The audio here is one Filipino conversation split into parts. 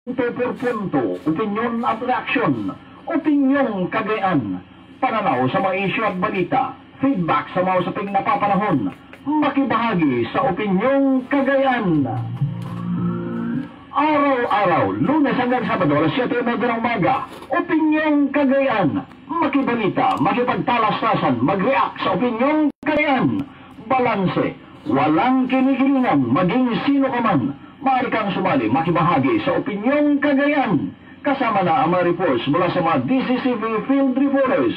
Punto per punto, opinyon at reaksyon, opinyong kagayaan, pananaw sa mga isyu at balita, feedback sa mga usaping napapanahon, makibahagi sa opinyong kagayaan. Araw-araw, Lunes hanggang Sabado, alas 7:30 ng umaga, opinyong kagayaan, makibalita, makipagtalastasan, mag-react sa opinyong kagayaan, balanse, walang kinikilingan, maging sino ka man. Maaari kang sumali, makibahagi sa opinyong kagayaan. Kasama na ang mga reports mula sa mga DCCV Field Reporters.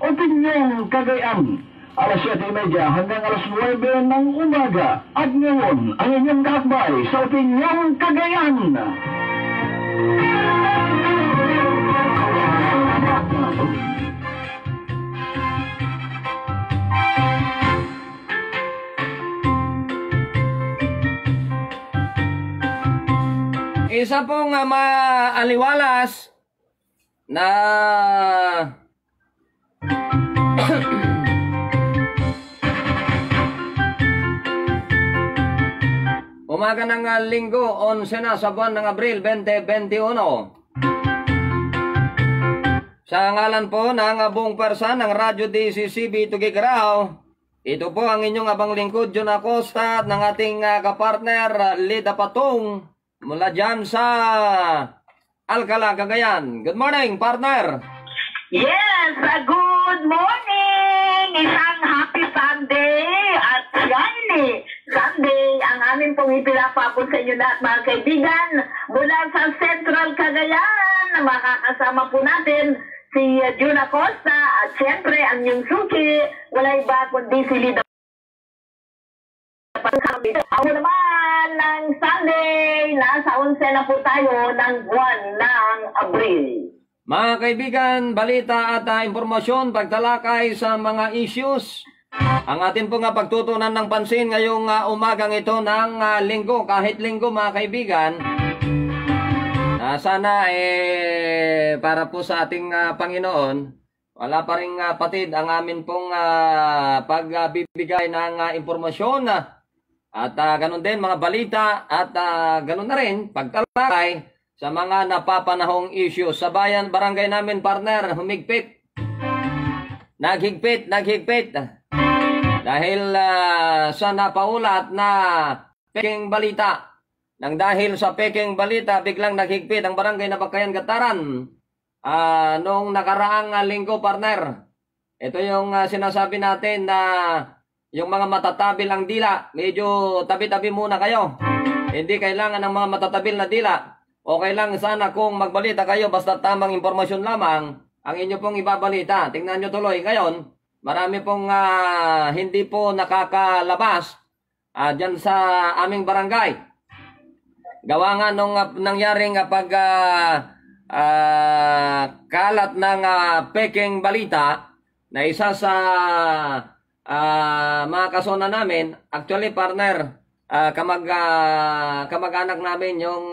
Opinyong kagayaan, alas 7:30 hanggang alas 9 ng umaga. At ngayon, ang inyong kakbay sa opinyong kagayaan. Isa pong maaliwalas na umaga ng linggo, 11 na sa buwan ng Abril 2021. Sa ngalan po ng buong persa ng Radyo DCCB Tugigarao, ito po ang inyong abang lingkod, Jun Acosta, at ng ating kapartner, Lida Patong, mula dyan sa Alcala, Cagayan. Good morning, partner! Yes, good morning! Isang happy Sunday at shiny Sunday ang aming pong ipinapabot sa inyo lahat, mga kaibigan, mula sa Central Cagayan. Makakasama po natin si Jun Acosta at siyempre ang inyong suki, wala iba kundi si Lida. Ako naman ng Sunday, nasa 11 na po tayo ng buwan ng Abril. Mga kaibigan, balita at impormasyon, pagtalakay sa mga issues. Ang atin po nga pagtutunan ng pansin ngayong umagang ito ng linggo, kahit linggo mga kaibigan. Sana para po sa ating Panginoon, wala pa rin patid ang amin pong pagbibigay ng impormasyon. At ganun din mga balita at ganun na rin pagtalakay sa mga napapanahong issues. Sa bayan, barangay namin, partner, humigpit. Naghigpit. Dahil sa napaulat na peking balita. Nang dahil sa peking balita, biglang naghigpit ang barangay na Bakayan, Gataran. Noong nakaraang linggo, partner. Ito yung sinasabi natin na yung mga matatabil ang dila, medyo tabi-tabi muna kayo. Hindi kailangan ng mga matatabil na dila. Okay lang sana kung magbalita kayo basta tamang impormasyon lamang ang inyo pong ibabalita. Tingnan nyo tuloy ngayon, marami pong hindi po nakakalabas dyan sa aming barangay. Gawa nga nung nangyaring kalat ng peking balita na isa sa mga kasona namin, actually partner, kamag-anak namin yung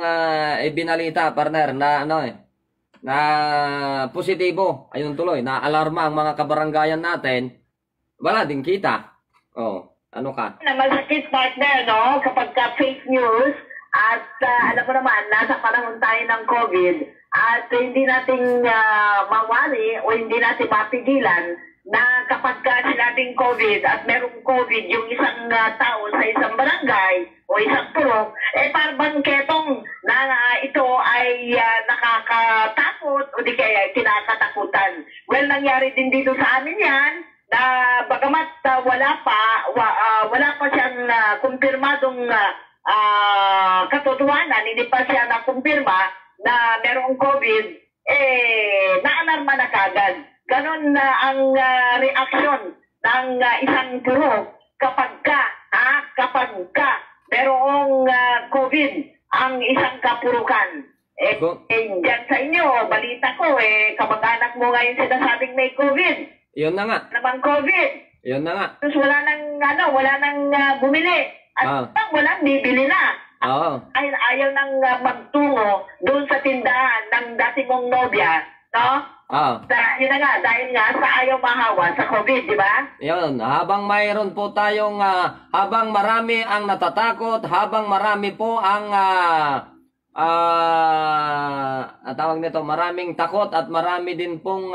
ibinalita, partner, na na positibo, ayun tuloy, na alarma ang mga kabaranggayan natin, wala din kita. Ano ka? Na masakit, partner, no? Kapag fake news, at alam mo naman, nasa panahon tayo ng COVID, at hindi natin mawari o hindi natin mapigilan na kapag sinabing COVID at merong COVID yung isang tao sa isang barangay o isang purok, parang ketong na ito ay nakakatakot o di kaya kinakatakutan. Well, nangyari din dito sa amin yan na bagamat wala pa siyang kumpirmadong katotohanan, hindi pa siya nakumpirma na merong COVID, naalarma na kagad. Ganon na ang reaksyon ng isang purok kapag merong COVID ang isang kapurukan. Diyan sa inyo, balita ko, kamag-anak mo ngayon sinasabing may COVID. Yun na nga. Namang COVID. Yun na nga. Tapos wala nang bumili. At walang bibili na. Ayaw nang magtungo doon sa tindahan ng dati mong nobya, no? Yun na nga, dahil nga sa ayaw mahawa sa COVID, di ba? Yun, habang mayroon po tayong, habang marami ang natatakot, habang marami po ang tawag nito, maraming takot at marami din pong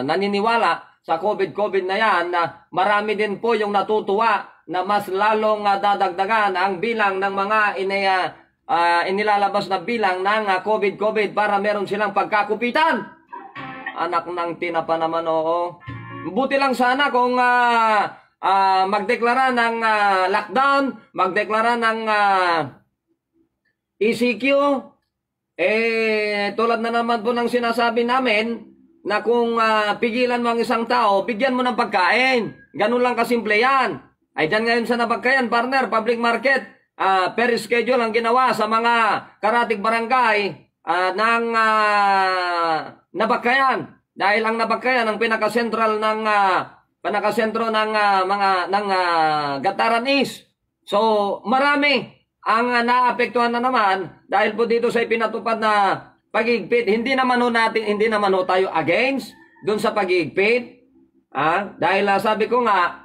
naniniwala sa COVID na yan, na marami din po yung natutuwa na mas lalong dadagdagan ang bilang ng mga inilalabas na bilang ng COVID para meron silang pagkakupitan. Anak ng tinapa naman, oo. Buti lang sana kung magdeklara ng lockdown, magdeklara ng ECQ, tulad na naman po ng sinasabi namin, na kung pigilan mo ang isang tao, bigyan mo ng pagkain. Ganun lang kasimple yan. Ay dyan ngayon sa Nabagkayan, partner, public market, per schedule ang ginawa sa mga karatig barangay ng Nabagkayan. Dahil ang Nabagkayan ang pinaka-sentro ng Gataran East. So, marami ang naapektuhan na naman dahil po dito sa ipinatupad na pag-iigpit. Hindi naman ho tayo against dun sa pag-iigpit. Dahil sabi ko nga,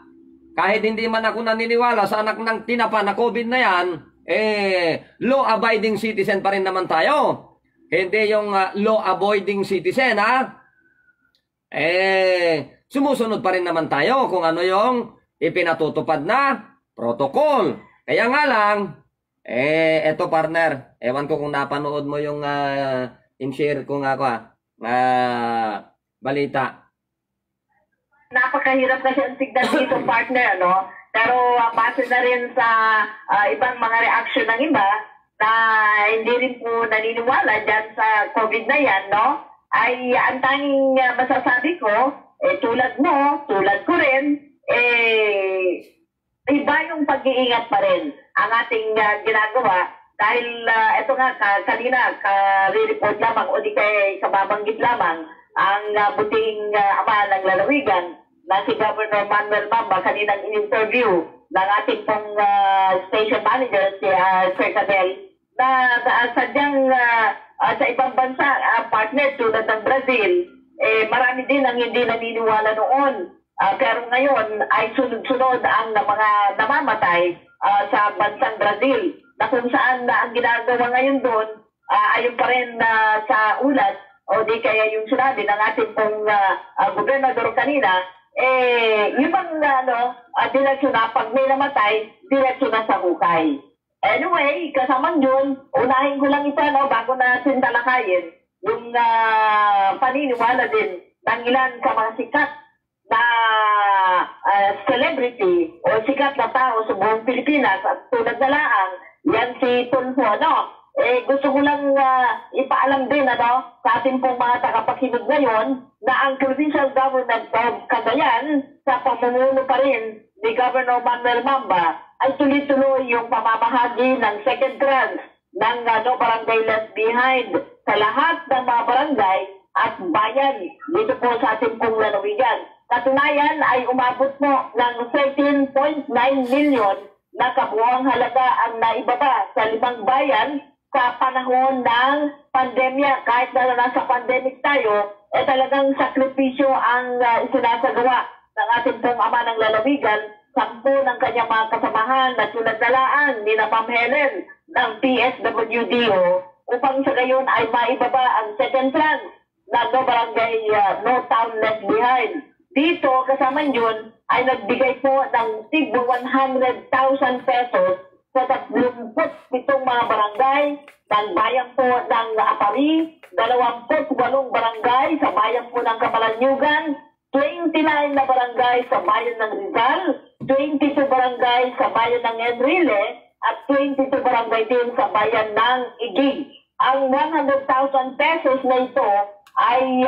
kahit hindi man ako naniniwala sa anak ng tinapa na COVID na yan, law-abiding citizen pa rin naman tayo. Hindi yung law-avoiding citizen, sumusunod pa rin naman tayo kung ano yung ipinatutupad na protocol. Kaya nga lang, eto partner, ewan ko kung napanood mo yung in-share ko nga balita. Napakahirap kasi ang tignan dito, partner, no? Pero base na rin sa ibang mga reaction ng iba na hindi rin po naniniwala dyan sa COVID na yan, no? Ay ang tanging masasabi ko, tulad mo, tulad ko rin, iba yung pag-iingat pa rin ang ating ginagawa. Dahil ito nga, kanina, ka-report lamang o di kaya kababanggit lamang ang buting ama ng lalawigan na si Governor Manuel Mamba kaninang in-interview ng ating pong station manager, si Sir Canel, na sadyang sa ibang bansa, partner tulad ng Brazil, marami din ang hindi naniniwala noon. Pero ngayon ay sunod-sunod ang mga namamatay sa bansang Brazil, na kung saan ang ginagawa ngayon doon, ayon pa rin sa ulat, o di kaya yung sinabi ng ating pong gobernador kanina, yung bang direksyon na pag may namatay, direksyon na sa hukay. Anyway, kasamang yun, unahin ko lang ito bago natin talakayin yung paniniwala din ng ilan sa mga sikat na celebrity o sikat na tao sa buong Pilipinas at tulad na laang, yan si Tulfo, gusto ko lang ipaalam din sa ating pong mga tagapakinig ngayon na ang provincial government of Cagayan sa pamumuno pa rin ni Governor Manuel Mamba ay tuloy-tuloy yung pamamahagi ng second grants ng Barangay Left Behind sa lahat ng mga barangay at bayan dito po sa ating pong lalawigan. Katunayan ay umabot po ng 13.9 million na kabuuang halaga ang naibaba sa 5 bayan sa panahon ng pandemya. Kahit na nasa pandemic tayo, talagang sakripisyo ang isinasagawa ng ating pong ama ng lalawigan, 10 ng kanyang mga kasamahan na tulad na laan ni na Ma'am Helen ng PSWDO upang sa gayon ay maibaba ang second tranche na barangay No Town Left Behind. Dito, kasama yun, ay nagbigay po ng tig 100,000 pesos sa 37 mga barangay ng bayan po ng Apari, 28 barangay sa bayan po ng Kamalanyugan, 29 na barangay sa bayan ng Rizal, 22 barangay sa bayan ng Enrile, at 22 barangay din sa bayan ng Igig. Ang 100,000 pesos na ito ay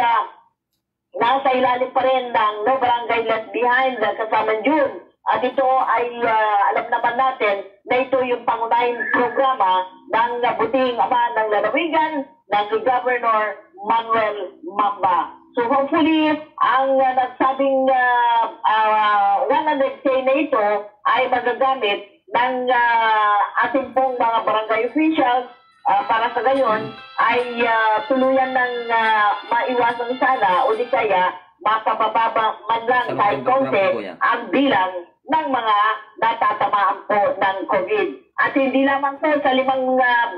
nasa ilalim pa rin ng No Barangay Left Behind kasama June. At ito ay alam naman natin na ito yung pangunahing programa ng buting ama ng lalawigan ng Governor Manuel Mamba. So hopefully, ang nagsabing 100K na ito ay magagamit ng ating pong mga barangay officials para sa gayon ay tuluyan ng maiwasan sana o di kaya mapapababa man lang kahit konti ang bilang ng mga natatamaan po ng COVID. At hindi lamang po sa 5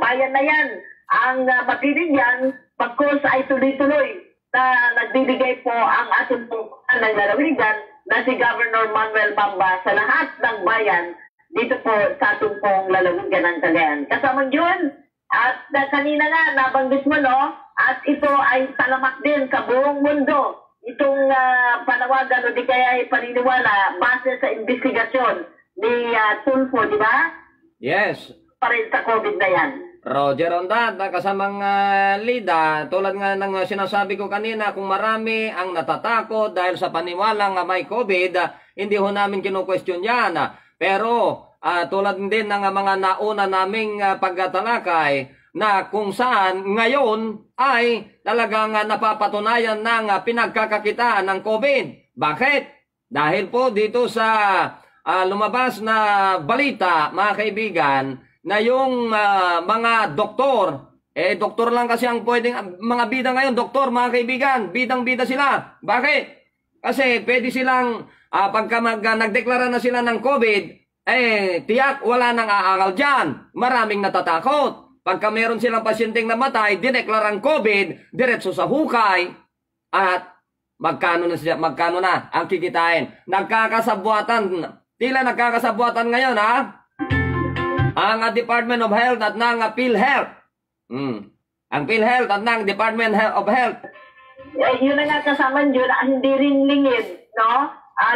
bayan na yan ang mabibigyan, pagkos ay tuloy-tuloy na nagbibigay po ang ating pungkulan ng lalawigan na si Governor Manuel Bamba sa lahat ng bayan dito po sa ating pong lalawigan ng Cagayan. Kasama yun, at kanina nga nabanggit mo, no, at ito ay talamak din sa buong mundo. Itong panawagan o di kaya ay paniniwala base sa investigasyon ni Tulfo, di ba? Yes. Pa rin sa COVID na yan. Roger on that, kasamang Lida, tulad nga ng sinasabi ko kanina, kung marami ang natatakot dahil sa paniwalang may COVID, hindi ho namin kinu-question yan. Pero tulad din ng mga nauna naming pagtalakay na kung saan ngayon ay talagang napapatunayan ng pinagkakakitaan ng COVID. Bakit? Dahil po dito sa lumabas na balita, mga kaibigan, na yung mga doktor, doktor lang kasi ang pwedeng, mga bida ngayon, doktor, mga kaibigan, bidang-bida sila. Bakit? Kasi pwede silang, pagka nagdeklara na sila ng COVID, tiyak, wala nang aangal dyan. Maraming natatakot. Pagka meron silang pasyenteng namatay, dineklarang COVID, diretso sa hukay, at magkano na ang kikitain. Nagkakasabuatan, tila nagkakasabuatan ngayon, ha? Ang Department of Health at ng PhilHealth. Ang PhilHealth at ng Department of Health. Yun na nga kasama yun, hindi rin lingid, no?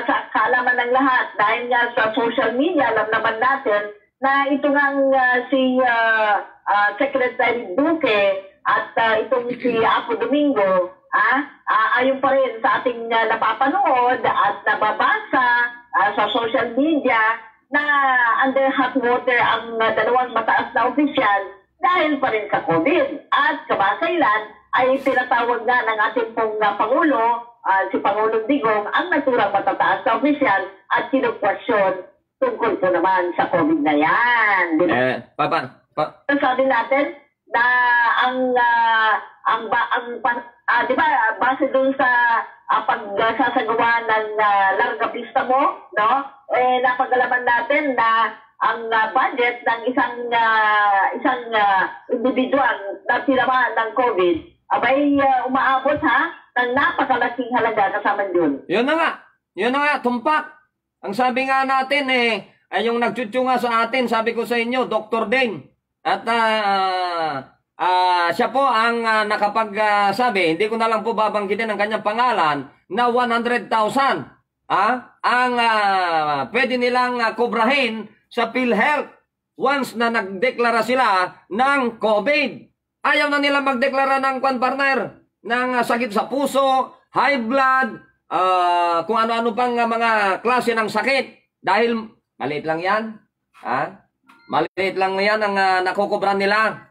Sa kaalaman ng lahat. Dahil nga sa social media, alam naman natin na ito nga si Secretary Duque at itong si Apo Domingo, ayon pa rin sa ating napapanood at nababasa sa social media, na under hot water ang dalawang mataas na opisyal dahil pa rin sa COVID. At kamakailan ay tinatawag nga ng ating pong Pangulo, si Pangulong Digong, ang naturang matataas na opisyal at kinukwasyon tungkol po naman sa COVID na yan. Sabi natin na di ba, base dun sa pagsasagawa ng larga pista mo, no? Napagalaman natin na ang budget ng isang individual na tinamaan ng COVID abay umaabot ng napakalaking halaga kasama yun. Yun na nga, tumpak. Ang sabi nga natin ay yung nagtutyo nga sa atin, sabi ko sa inyo, Dr. Deng. At siya po ang nakapagsabi, hindi ko na lang po babanggitin ang kanyang pangalan, na 100,000 ang pwede nilang kubrahin sa PhilHealth once na nagdeklara sila ng COVID. Ayaw na nila magdeklara ng partner, ng sakit sa puso, high blood, kung ano-ano pang mga klase ng sakit. Dahil maliit lang yan. Maliit lang yan ang nakukubran nila.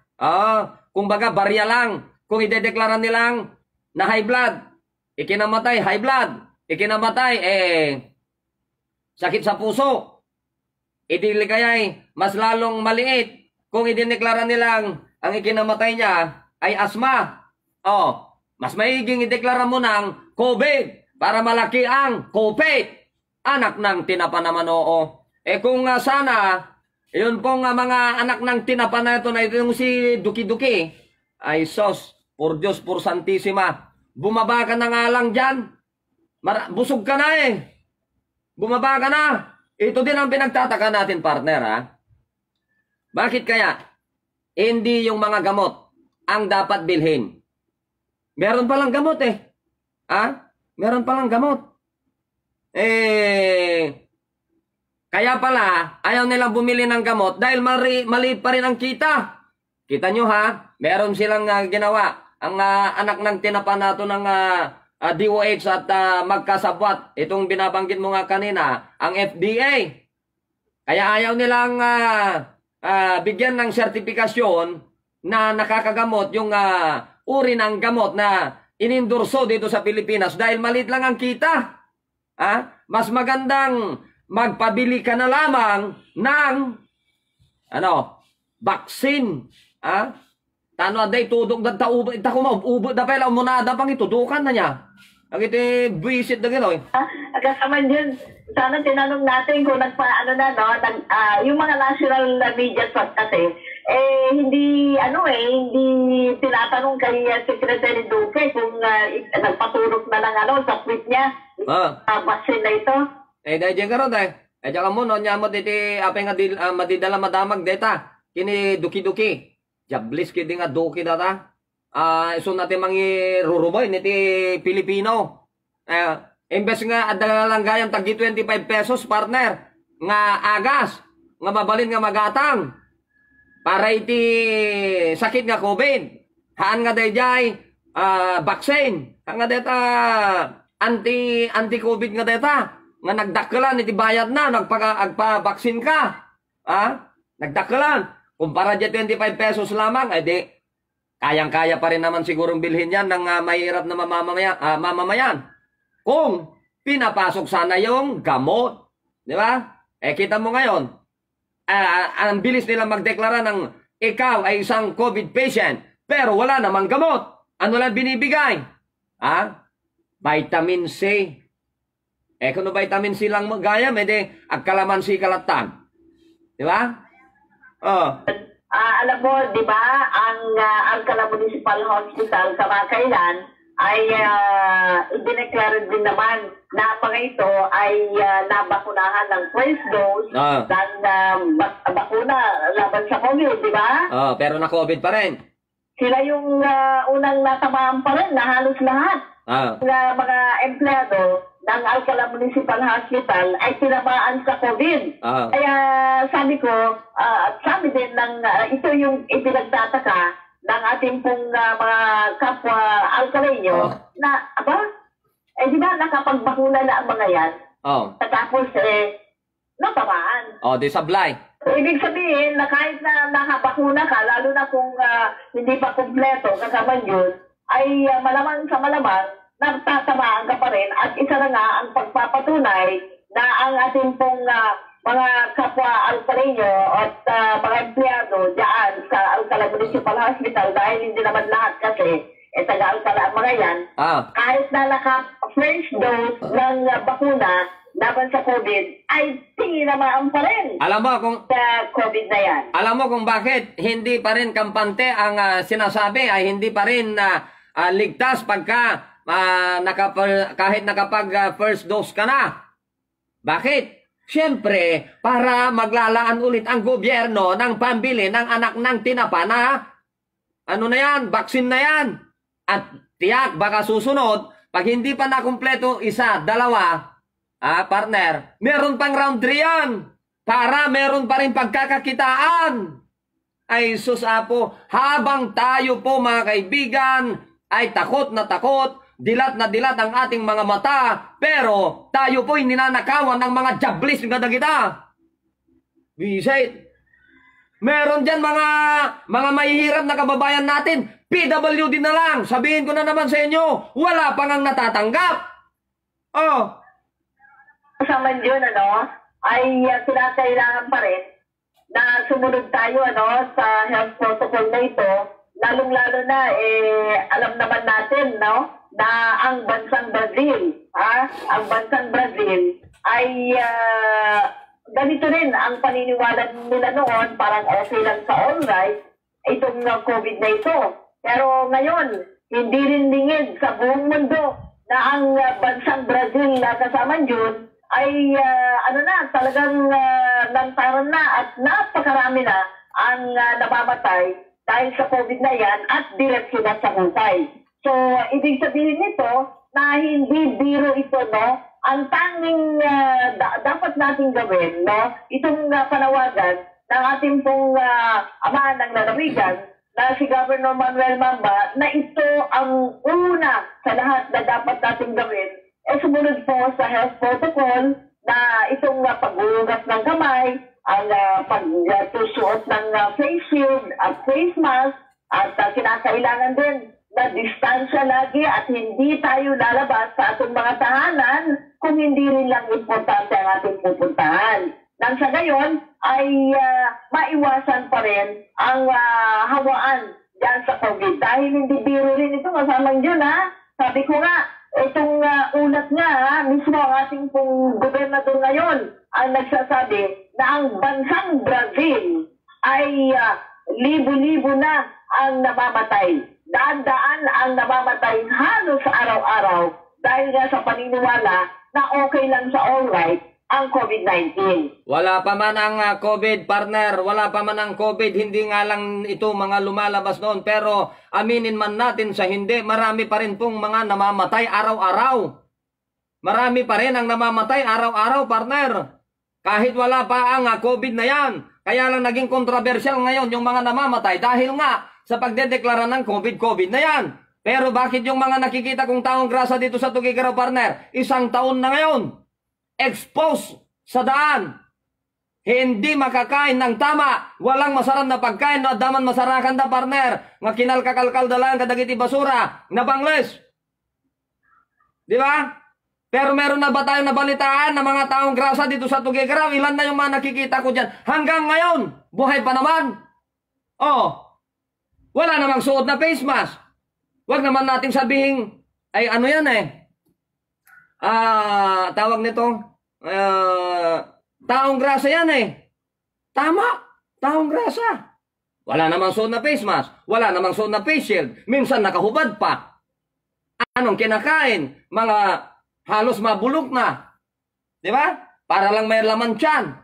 Kumbaga barya lang. Kung idedeklara nilang na high blood, ikinamatay, high blood, ikinamatay, sakit sa puso. Idili kaya'y mas lalong maliit kung idineklara nilang ang ikinamatay niya ay asma. Mas maiging ideklara mo ng COVID para malaki ang COVID. Anak ng tinapa naman, oo. Kung sana, yun pong mga anak ng tinapa na ito, na itong si Duki-Duki, ay sos, por Diyos, por Santissima, bumaba ka na nga lang dyan. Busog ka na Bumaba ka na. Ito din ang pinagtataka natin, partner, Bakit kaya hindi yung mga gamot ang dapat bilhin? Meron palang gamot Meron palang gamot. Kaya pala, ayaw nilang bumili ng gamot dahil maliit pa rin ang kita. Kita nyo meron silang ginawa. Ang anak ng tinapa nato ng DOH at magkasabwat, itong binabanggit mo nga kanina, ang FDA. Kaya ayaw nilang bigyan ng sertifikasyon na nakakagamot yung uri ng gamot na inindurso dito sa Pilipinas dahil maliit lang ang kita. Mas magandang magpabili ka na lamang ng vaccine. Tano aday tudok da taubo ita ko maubo da pala umunada pang itudukan na niya. iti visit na gano'n. Kasama dyan, sana tinanong natin kung yung mga national media kasi, hindi tinatanong kay Secretary Duque kung nagpaturok na ng sa tweet niya, vaccine na ito. Dahil ka ron, diyan ka mo, no, nyamot iti, apay nga madidala madamag, deta, kini duki-duki. Jablis kidi nga duki data. So natin mangi ruruboy, niti Pilipino. Imbes nga adala lang gayam tagi 25 pesos, partner, nga agas, nga mabalin nga magatang, para iti sakit nga COVID. Haan nga dayjay, vaccine, haan nga deta, anti-COVID nga deta, nga nagdakalan iti bayad na, nagpa-vaccine ka. Nagdakalan. Kumpara dyan 25 pesos lamang, di, kayang-kaya pa rin naman sigurong bilhin yan ng mahirap na mamamayan. Kung pinapasok sana yung gamot. Di ba? Kita mo ngayon, ang bilis nila magdeklara ng ikaw ay isang COVID patient, pero wala namang gamot. Ano lang binibigay? Vitamin C. Kung vitamin C lang magayam, di, agkalamansi kalatan. Di ba? Alam mo, di ba, ang Alcala Municipal Hospital kamakailan ay idineclare din naman na mga ito ay nabakunahan ng first dose ng bakuna laban sa COVID, di ba? Pero na-COVID pa rin. Sila yung unang natamaan pa rin na halos lahat ng mga empleyado ng Alcala Municipal Hospital ay tinamaan sa COVID. Kaya sabi ko, sabi din ito yung ipinagtataka ng ating pong mga kapwa Alcaleño na, di ba nakapagbakuna na ang mga yan? Tapos, natamaan. Di sablay. Ibig sabihin na kahit na nakabakuna ka, lalo na kung hindi pa kumpleto kasama yun, ay malamang sa malamang, nagtatamaan ka pa rin at isa na nga ang pagpapatunay na ang ating pong mga kapwa Alcaleño at mga empleyado dyan sa Alcala Municipal Hospital dahil hindi naman lahat kasi taga-Alcala ang mga yan, kahit na naka-first dose ng bakuna laban sa COVID ay tinamaan pa rin. Alam mo kung sa COVID na yan. Alam mo kung bakit hindi pa rin kampante ang sinasabi ay hindi pa rin ligtas pagka kahit nakapag first dose ka na. Bakit? Siyempre, para maglalaan ulit ang gobyerno ng pambili ng anak ng tinapa na vaccine na yan. At tiyak, baka susunod, pag hindi pa nakumpleto isa, dalawa, partner, meron pang round 3 yan. Para meron pa rin pagkakakitaan. Ay sus po, habang tayo po mga kaibigan, ay takot na takot, dilat na dilat ang ating mga mata, pero tayo po'y ninanakawan ng mga jablis ng kita. Visit. Meron dyan mga mahihirap na kababayan natin, PWD na lang. Sabihin ko na naman sa inyo, wala pang ang natatanggap. Kasama yun, ay kinakailangan pa rin na sumunod tayo sa health protocol na ito, lalong-lalo na, alam naman natin, na ang bansang Brazil, ay ganito rin ang paniniwala nila noon, parang okay lang sa all right, itong COVID na ito. Pero ngayon, hindi rin lingid sa buong mundo na ang bansang Brazil na kasama yun ay talagang lantaran na at napakarami na ang namamatay dahil sa COVID na yan at direksyon na sa hukay. So, ibig sabihin nito na hindi biro ito, ang tanging dapat nating gawin, itong panawagan ng ating pong ama ng lalawigan na si Governor Manuel Mamba na ito ang una sa lahat na dapat nating gawin sumunod po sa health protocol na itong paghuhugas ng kamay, ang pagsusuot ng face shield at face mask at kinakailangan din na distansya lagi at hindi tayo lalabas sa ating mga tahanan kung hindi rin lang importante ang ating pupuntahan. Nang sa gayon ay maiwasan pa rin ang hawaan dyan sa COVID. Dahil hindi biro rin ito, kasamang dyan Sabi ko nga, Itong ulat nga, mismo ang ating pong gobernador ngayon ang nagsasabi na ang bansang Brazil ay libo-libo na ang namamatay. Daan-daan ang namamatay halos sa araw-araw dahil nga sa paniniwala na okay lang sa alright ang COVID-19. Wala pa man ang COVID, partner. Wala pa man ang COVID. Hindi nga lang ito mga lumalabas noon. Pero aminin man natin sa hindi, marami pa rin pong mga namamatay araw-araw. Marami pa rin ang namamatay araw-araw, partner. Kahit wala pa ang COVID na yan. Kaya lang naging controversial ngayon yung mga namamatay dahil nga sa pagdedeklara ng COVID na yan. Pero bakit yung mga nakikita kong taong grasa dito sa Tugigaraw, partner, 1 taon na ngayon, exposed sa daan, hindi makakain ng tama, walang masarap na pagkain, na daman masarakan da, partner, nga kinalkakalkal da lang kadagiti basura, na bangles. Di ba? Pero meron na ba tayong nabalitaan na mga taong grasa dito sa Tugigaraw? Ilan na yung mga nakikita ko dyan? Hanggang ngayon, buhay pa naman. Oh, wala namang suot na face mask. Huwag naman nating sabihin, ay ano yan tawag nito, taong grasa yan Tama, taong grasa. Wala namang suot na face mask, wala namang suot na face shield, minsan nakahubad pa. Anong kinakain? Mga halos mabulok na. Di ba? Para lang may laman tiyan.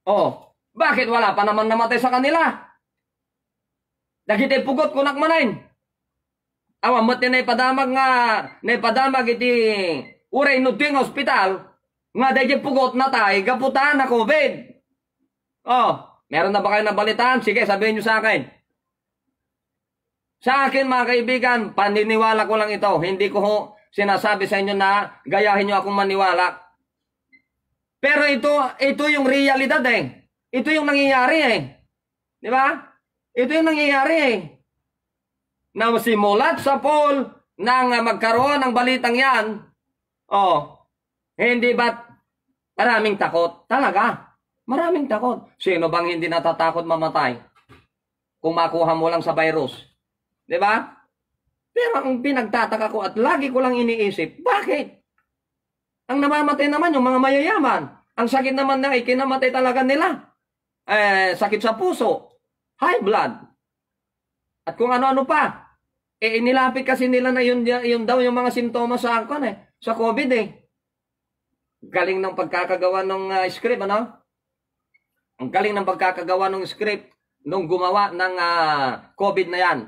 Oh, bakit wala pa naman namatay sa kanila? Dagiti pugot kunak manain. Awamat na ipadamag iti uray nuting hospital nga dahil pugot na tayo gaputan na COVID. Oh, meron na ba kayo nabalitaan? Sige, sabihin nyo sa akin. Sa akin mga kaibigan, paniniwala ko lang ito. Hindi ko sinasabi sa inyo na gayahin nyo akong maniwala. Pero ito yung realidad Ito yung nangyayari Di ba? Ito yung nangyayari na simulat sa poll nang magkaroon ng balitang yan, hindi ba't maraming takot? Talaga, maraming takot. Sino bang hindi natatakot mamatay kung makuha mo lang sa virus? Di ba? Pero ang pinagtataka ko at lagi ko lang iniisip, bakit? Ang namamatay naman yung mga mayayaman. Ang sakit naman na ikinamatay talaga nila. Sakit sa puso, high blood, at kung ano-ano pa. Inilapit kasi nila na yun daw yung mga simptomas sa sa COVID Galing ng pagkakagawa ng script, ano? Ang galing ng pagkakagawa ng script nung gumawa ng COVID na yan.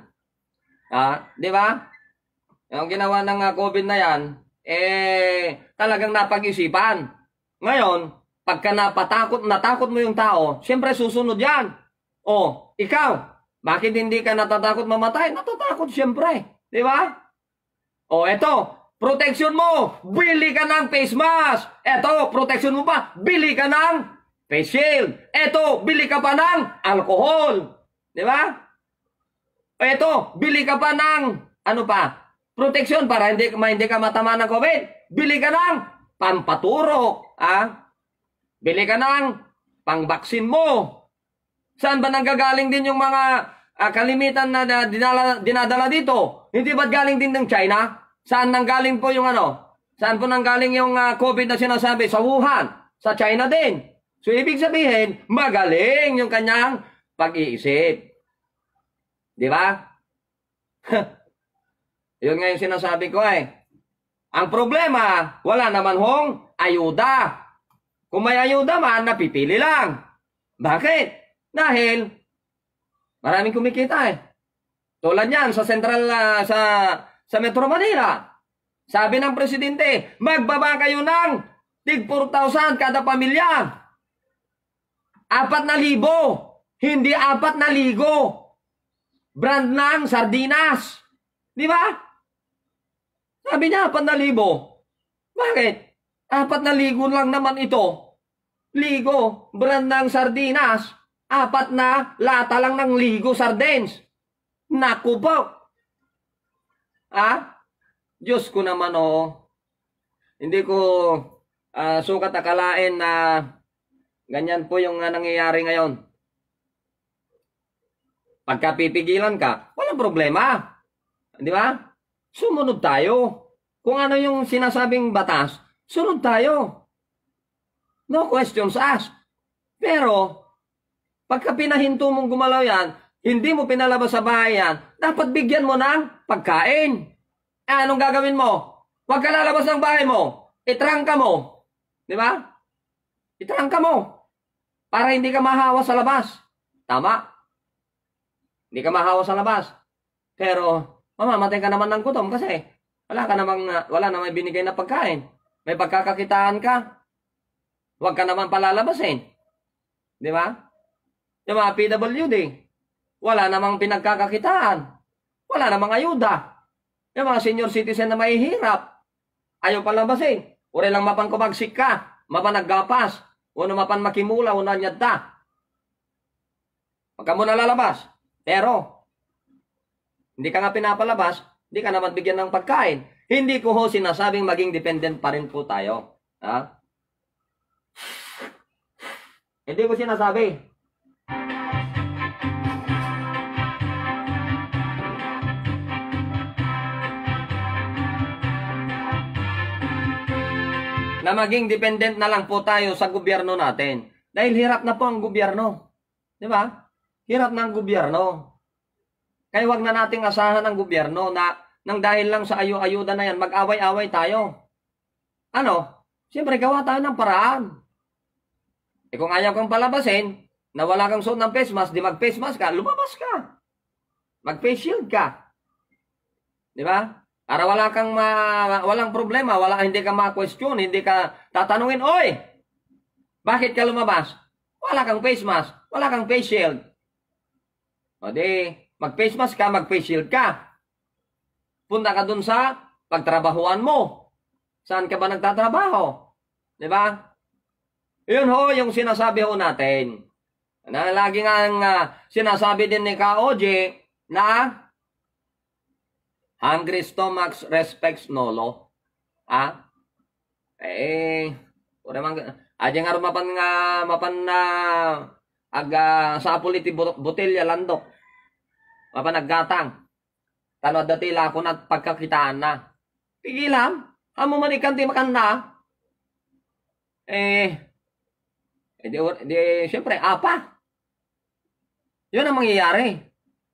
Di ba? Yung ginawa ng COVID na yan, talagang napag-isipan. Ngayon, pagka natakot mo yung tao, siyempre susunod yan. O, ikaw, bakit hindi ka natatakot mamatay? Natatakot siyempre. Di ba? O, eto, protection mo, bili ka ng face mask. Eto, protection mo pa, bili ka ng face shield. Eto, bili ka pa ng alcohol. Di ba? Eto, bili ka pa ng, ano pa, protection para hindi ka matama ng COVID. Bili ka ng pampaturok. Bili ka ng pangbaksin mo. Saan ba nanggagaling din yung mga kalimitan na dinadala dito? Hindi ba't galing din ng China? Saan nanggaling po yung Saan po nanggaling yung COVID na sinasabi? Sa Wuhan. Sa China din. So, ibig sabihin, magaling yung kanyang pag-iisip. Di ba? Yun nga yung sinasabi ko Ang problema, wala naman ayuda. Kung may ayuda man, napipili lang. Bakit? Dahil maraming kumikita Tulad yan sa Central, sa Metro Manila. Sabi ng presidente, magbaba kayo ng tig 4,000 kada pamilya. 4,000. Hindi 4,000. Brand ng sardinas. Di ba? Sabi niya 4,000. Bakit? 4,000 lang naman ito. Ligo, brand ng sardinas. 4 na lata lang ng ligo sardines. Naku po. Diyos ko naman Hindi ko sukat akalain na ganyan po yung nangyayari ngayon. Pagka pipigilan ka, walang problema. Di ba? Sumunod tayo. Kung ano yung sinasabing batas, sunod tayo. No questions asked. Pero, pagka pinahinto mong gumalaw yan, hindi mo pinalabas sa bahay yan, dapat bigyan mo ng pagkain. Anong gagawin mo? Huwag ka lalabas ng bahay mo. Itrangka mo. Di ba? Itrangka mo. Para hindi ka mahawa sa labas. Tama. Hindi ka mahawa sa labas. Pero, mamamatay ka naman ng gutom kasi wala namang binigay na pagkain. May pagkakakitaan ka. Huwag ka naman palalabasin. Di ba? Yung mga PWD, wala namang pinagkakakitaan. Wala namang ayuda. Yung mga senior citizen na mahihirap, ayaw palabasin. Uri lang mapan kumagsik ka, mapan naggapas, uno mapan makimula, uno nyadta. Huwag ka muna lalabas. Pero, hindi ka nga pinapalabas, hindi ka naman bigyan ng pagkain. Hindi ko ho sinasabing maging dependent pa rin po tayo. Ha? Hindi ko sinasabi. Na maging dependent na lang po tayo sa gobyerno natin. Dahil hirap na po ang gobyerno. Di ba? Hirap na ang gobyerno. Kaya wag na nating asahan ang gobyerno na nang dahil lang sa ayuda na yan, mag-away-away tayo. Ano? Siyempre, gawa tayo ng paraan. Eh kung ayaw kang palabasin, na wala kang suot ng face mask, di mag-face mask ka, lumabas ka. Mag-face shield ka. Di ba? Para walang problema, hindi ka ma-question, hindi ka tatanungin, oy, bakit ka lumabas? Wala kang face mask, wala kang face shield. O di, mag-face mask ka, mag-face shield ka. Punta ka dun sa pagtrabahuan mo. Saan ka ba nagtatrabaho? Di ba? Yun ho, yung sinasabi ho natin. Na lagi nga sinasabi din ni Ka-OJ na hungry stomachs respects no law. Aja nga mapan na sa politi botelya landok. Mapan naggatang. Tano datila ako na pagkakitaan na. Pigilan. Amo manikan di makanda. Siyempre, apa. Yun ang mangyayari.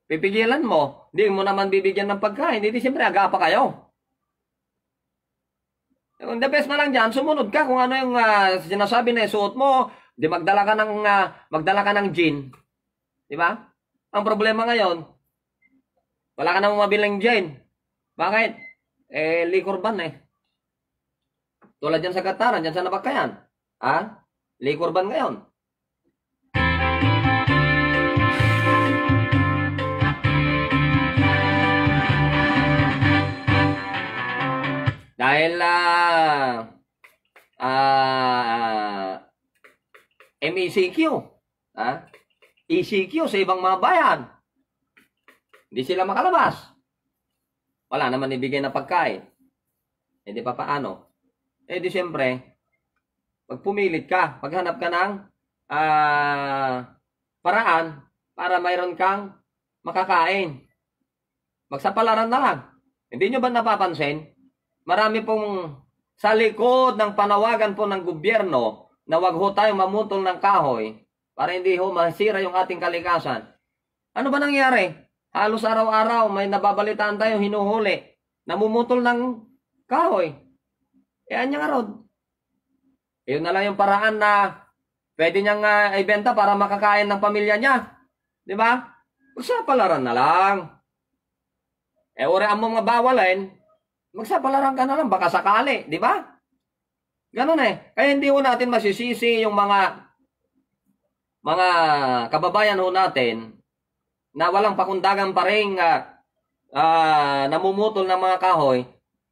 Pipigilan mo. Di mo naman bibigyan ng pagkain. Hindi siyempre, agapa kayo. The best na lang dyan, sumunod ka kung ano yung sinasabi na isuot mo. Di magdala ka ng gin. Di ba? Ang problema ngayon, wala ka namang mabiling gin. Bakit? Liquor ban eh. Tulad dyan sa Kataran, dyan sa Nabakayan. Liquor ban ngayon. Dahil MECQ, ECQ sa ibang mga bayan, hindi sila makalabas. Wala naman ibigay na pagkain. Hindi pa paano? Di siyempre, pag pumilit ka, paghanap ka ng paraan para mayroon kang makakain. Magsapalaran na lang. Hindi nyo ba napapansin? Marami pong sa likod ng panawagan po ng gobyerno na wag ho tayo mamutol ng kahoy para hindi ho masira yung ating kalikasan. Ano ba nangyari? Halos araw-araw may nababalitaan tayo hinuhuli. Namumutol ng kahoy. Anya nga rod. Yun na lang yung paraan na pwede niyang ibenta para makakain ng pamilya niya. Di ba? Magsapalaran na lang. Uri ang mga bawalin, magsapalaran ka na lang, baka sakali, di ba? Ganun eh. Kaya hindi ho natin masisisi yung mga kababayan ho natin na walang pakundagan pa rin namumutol ng mga kahoy,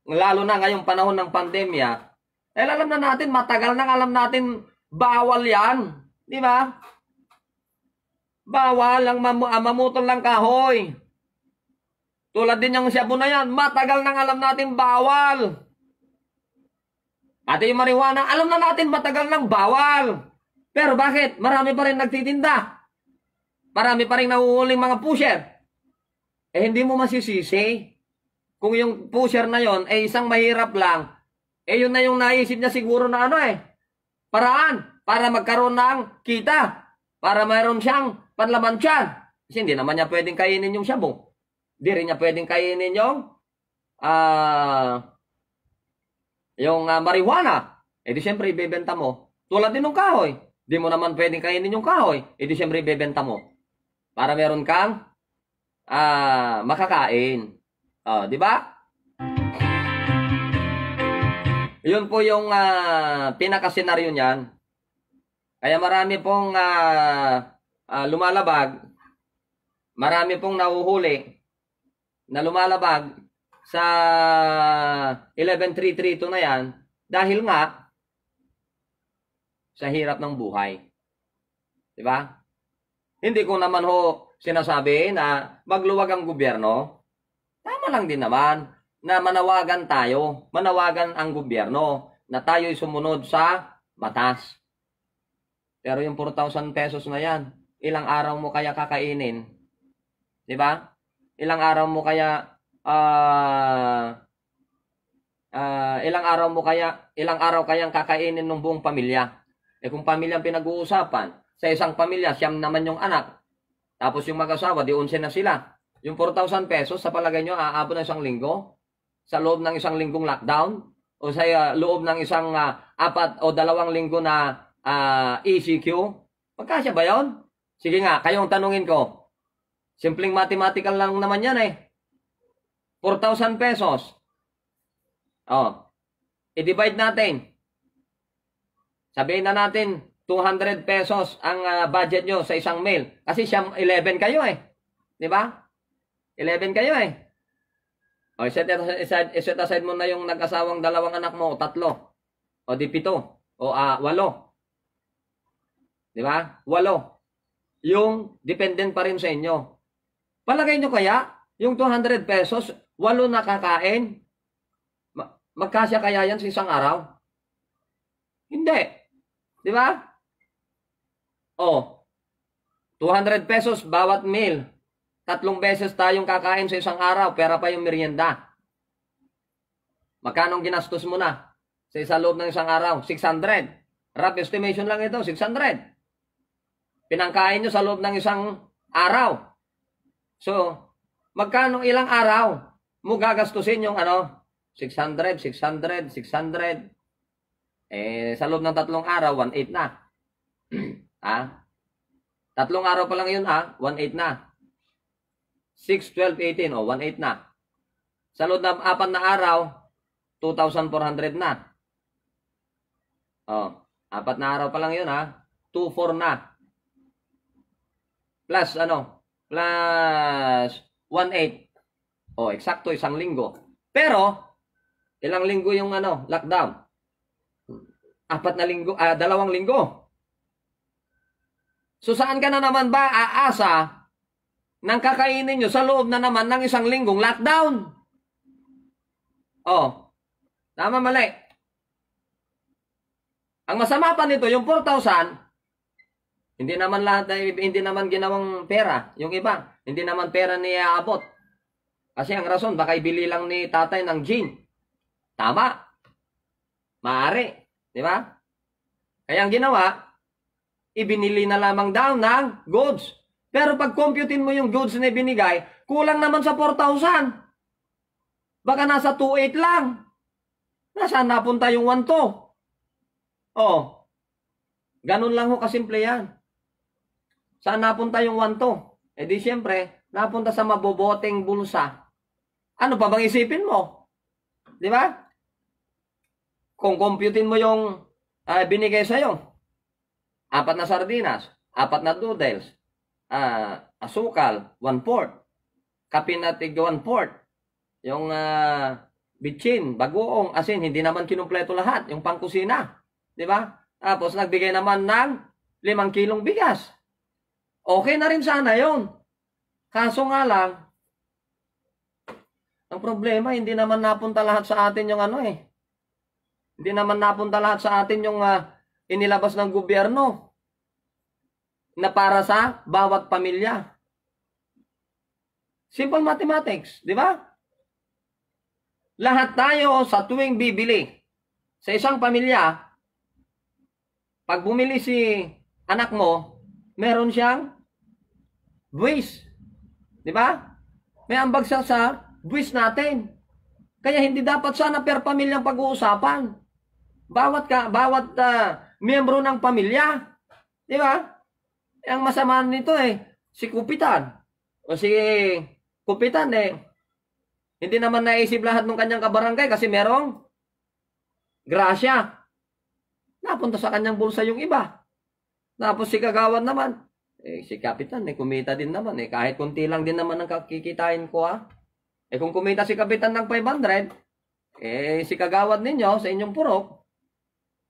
lalo na ngayong panahon ng pandemya. Alam na natin, matagal nang alam natin, bawal yan. Di ba? Bawal ang mamutol ng kahoy. Tulad din yung shabu na yan, matagal nang alam natin bawal. At yung marijuana, alam na natin matagal nang bawal. Pero bakit? Marami pa rin nagtitinda. Marami pa rin nahuhuling mga pusher. Hindi mo masisisi kung yung pusher na yon ay isang mahirap lang, yun na yung naisip niya siguro na paraan para magkaroon ng kita, para mayroon siyang panlaman tiyan. Kasi hindi naman niya pwedeng kainin yung shabu. Hindi rin niya pwedeng kainin yung marijuana. Di siyempre ibebenta mo. Tulad din ng kahoy. Di mo naman pwedeng kainin yung kahoy. Di siyempre ibebenta mo. Para meron kang makakain. Di ba? Yun po yung pinaka-senaryo niyan. Kaya marami pong lumalabag, marami pong nahuhuli na lumalabag sa 11332 na yan dahil nga sa hirap ng buhay. Di ba? Hindi ko naman sinasabi na magluwag ang gobyerno. Tama lang din naman na manawagan tayo, manawagan ang gobyerno na tayo'y sumunod sa batas. Pero yung 4,000 pesos na yan, ilang araw mo kaya kakainin? Di ba? Ilang araw mo kaya ilang araw kayang kakainin ng buong pamilya? Kung pamilya ang pinag-uusapan, sa isang pamilya, siyam naman yung anak. Tapos yung mag-asawa, di 11 na sila. Yung 4,000 pesos, sa palagay nyo, aabot na isang linggo? Sa loob ng isang linggong lockdown? O sa loob ng isang 4 o 2 linggo na ECQ? Magkasya ba yun? Sige nga, kayong tanungin ko. Simpleng mathematical lang naman yan 4,000 pesos. I-divide natin. Sabihin na natin, 200 pesos ang budget nyo sa isang meal. Kasi 11 kayo Di ba? 11 kayo set aside mo na yung nag-asawang 2 anak mo, 3. O di 7. O 8. Di ba? 8. Yung dependent pa rin sa inyo. Palagay nyo kaya, yung 200 pesos, 8 na kakain, magkasya kaya yan sa isang araw? Hindi. Di ba? 200 pesos bawat meal. 3 beses tayong kakain sa isang araw, pera pa yung merienda. Magkano ginastos mo na sa loob ng isang araw? 600. Rough estimation lang ito, 600. Pinangkain nyo sa loob ng isang araw. So, magkano ilang araw mo gagastusin yung 600, 600, 600. Sa loob ng 3 araw, 1.8 na. 3 araw pa lang yun 1.8 na. 6, 12, 18, 1.8 na. Sa loob ng 4 na araw, 2,400 na. 4 na araw pa lang yun 2,400 na. Plus Plus 1.8. Eksakto 1 linggo. Pero, ilang linggo yung lockdown? 4 na linggo, 2 linggo. So, saan ka na naman ba aasa nang kakainin nyo sa loob na naman ng 1 linggong lockdown? Tama mali. Ang masama pa nito, yung 4,000, hindi naman ginawang pera. Yung iba, hindi naman pera niya aabot. Kasi ang rason, baka ibili lang ni tatay ng gin. Tama. Maaari. Di ba? Kaya ang ginawa, ibinili na lamang daw ng goods. Pero pag computein mo yung goods na binigay, kulang naman sa 4,000. Baka nasa 2,800 lang. Nasaan napunta yung 1,200? Ganun lang kasimple yan. Saan napunta yung 1,200? Di siyempre, napunta sa maboboteng bulsa. Ano pa bang isipin mo? Di ba? Kung computein mo yung binigay sa'yo, 4 na sardinas, 4 na noodles, asukal, 1/4. Kape na tig 1/4. Yung bitchin, bagoong, asin, hindi naman kinumpleto lahat. Yung pangkusina. Di ba? Tapos nagbigay naman ng 5 kilong bigas. Okay na rin sana yon. Kaso nga lang, ang problema, hindi naman napunta lahat sa atin yung Hindi naman napunta lahat sa atin yung inilabas ng gobyerno na para sa bawat pamilya. Simple mathematics, di ba? Lahat tayo sa tuwing bibili sa isang pamilya, pag bumili si anak mo, meron siyang buwis. Di ba? May ambag siya sa buwis natin. Kaya hindi dapat sana per pamilyang pag-uusapan. Bawat miyembro ng pamilya. Di ba? Ang masama nito si Kupitan. O si Kupitan hindi naman naisip lahat ng kanyang kabarangay kasi merong grasya. Napunta sa kanyang bulsa yung iba. Tapos si Kagawad naman, si Kapitan, kumita din naman. Kahit kunti lang din naman ang kakikitain ko, kung kumita si Kapitan ng 500, si Kagawad ninyo sa inyong purok,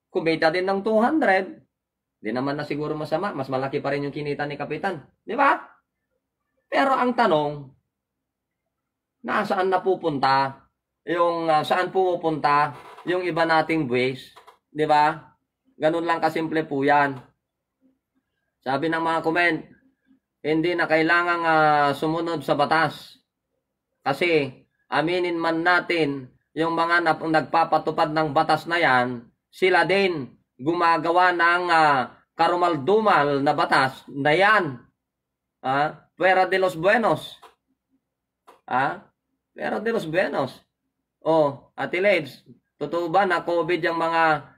kumita din ng 200, di naman na siguro masama. Mas malaki pa rin yung kinita ni Kapitan. Di ba? Pero ang tanong, nasaan napupunta? Saan pumupunta yung iba nating buwis? Di ba? Ganun lang kasimple po yan. Sabi ng mga comment, hindi na kailangang sumunod sa batas. Kasi aminin man natin yung mga nagpapatupad ng batas na yan, sila din gumagawa ng karumal-dumal na batas na yan. Fuera de los buenos. Fuera de los buenos. Ate Leds, totoo ba na COVID yung mga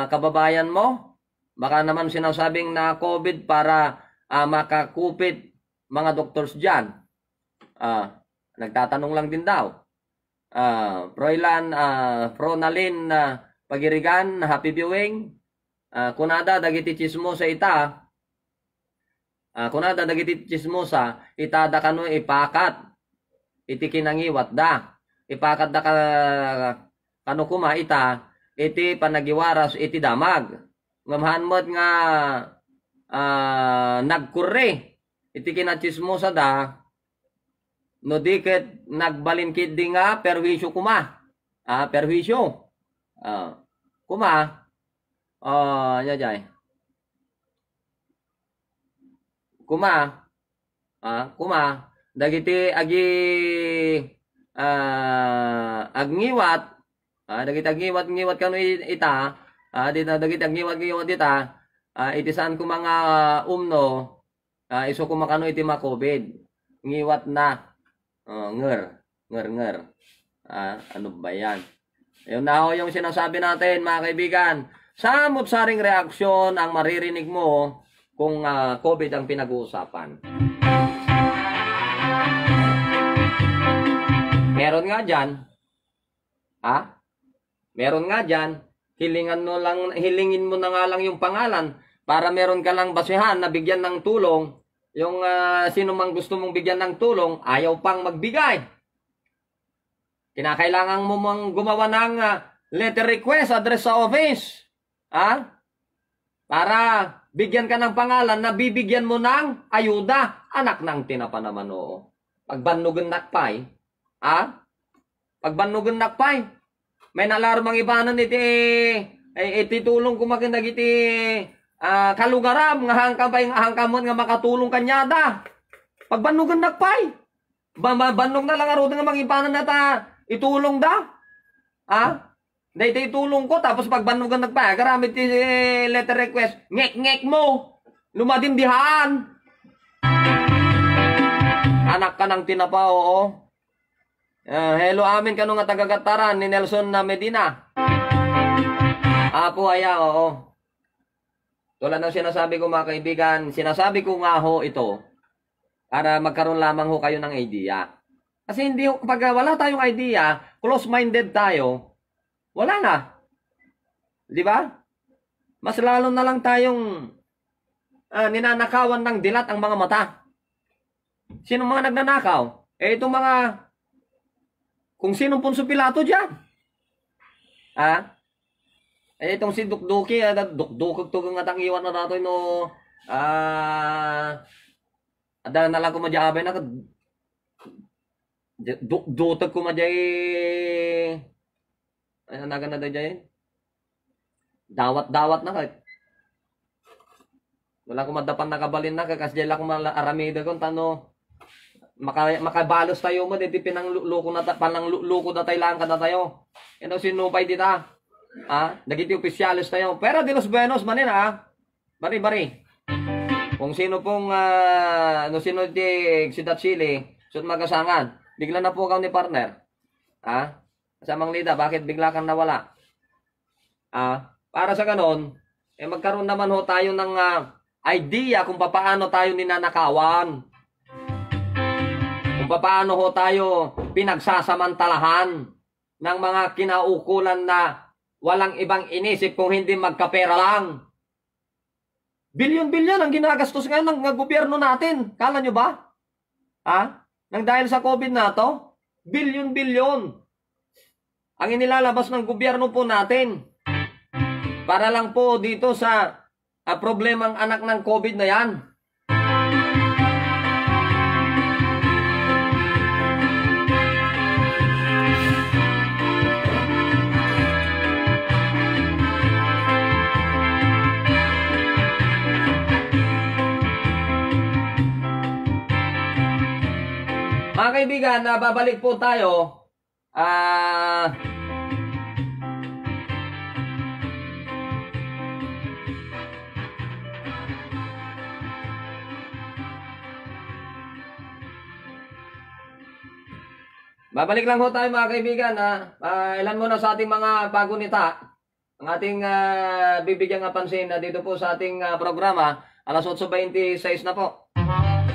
kababayan mo? Baka naman sinasabing na COVID para makakupit mga doctors dyan. Nagtatanong lang din daw. Pronalin Pagirigan, happy viewing. Kunada dagiti chismosa ita. Kunada dagiti chismosa itada kanu ipakat. Iti kinangiwat da. Ipakat da kanu kuma ita. Iti panagiwaras iti damag. Ngamahan mo't nga nagkurre. Iti kinachismosa da. No diket nagbalinkid di nga perwisyo kuma. Perwisyo. Kuma. Yajay. Kuma. Kuma. Dagiti agi agniwat. Dagiti agniwat kanu ita. Dagiti agniwat ita. Iti saan ko mga umno. Iso ko makano iti ma-COVID. Ngiwat na. Nger. Ano ba yan? Yun na ho yung sinasabi natin, mga kaibigan. Samot-saring reaksyon ang maririnig mo kung COVID ang pinag-uusapan. Meron nga dyan. Meron nga dyan. Hilingin mo na nga lang yung pangalan para meron ka lang basihan na bigyan ng tulong. Yung sino mang gusto mong bigyan ng tulong, ayaw pang magbigay. Kinakailangan mo mang gumawa ng letter request, address sa office. Para bigyan ka ng pangalan na bibigyan mo ng ayuda. Anak ng tinapa naman, oo. Pagbanugan nakpay. Pagbanugan nakpay. May nalarmang ibanan iti tulong kumakindag iti kalugaram nga hangkamon nga makatulong kanyada. Pagbanugan nakpay. Banog na lang arudan nga mangipanan na itulong da. Dahil itulong ko tapos pagbanugan nagpay. Garamit letter request. Ngek mo. Lumadindihan. Anak ka ng tinapa, oo. Hello amin kanu nga tagagataran ni Nelson na Medina. Apo aya, oo. Tulad ng sinasabi ko mga kaibigan, sinasabi ko nga ho ito para magkaroon lamang ho kayo ng idea. Kasi hindi ho, kapag wala tayong idea, close-minded tayo, wala na. Di ba? Mas lalo na lang tayong ninanakawan ng dilat ang mga mata. Sino mga nagnanakaw? Itong mga, kung sinong Poncio Pilato dyan. Itong si Dukduki, Dukdukog to nga tangiwan na nato no, ada na lang ko madyaabay na, Dukdutag ko madyay, ay nagan na dyan, dawat na kahit, wala ko madapan nakabalin na, kasi dyan lang ko aramida kung tano, makabalos tayo mo, di pinangluluko na tayo lang kada tayo. Yan sinupay dita. Nagiti opisyalis tayo. Pero di los buenos manin Bari. Kung sino pong sino di Ciudad Chile, sud magasangan. Bigla na po ni partner. Sa Manglida, bakit bigla kang nawala? Para sa ganon, magkaroon naman ho tayo ng idea kung paano tayo ninanakawan. Kung paano ho tayo pinagsasamantalahan ng mga kinaukulan na walang ibang inisip kung hindi magkapera lang. Bilyon-bilyon ang ginagastos ngayon ng gobyerno natin. Kala nyo ba? Nang dahil sa COVID na to, bilyon-bilyon ang inilalabas ng gobyerno po natin. Para lang po dito sa problemang anak ng COVID na yan. Mga kaibigan, babalik po tayo. Babalik lang ho tayo mga kaibigan. Ilan muna sa ating mga pagunita. Ang ating bibigyan ng pansin dito po sa ating programa. Alas 8:26 na po.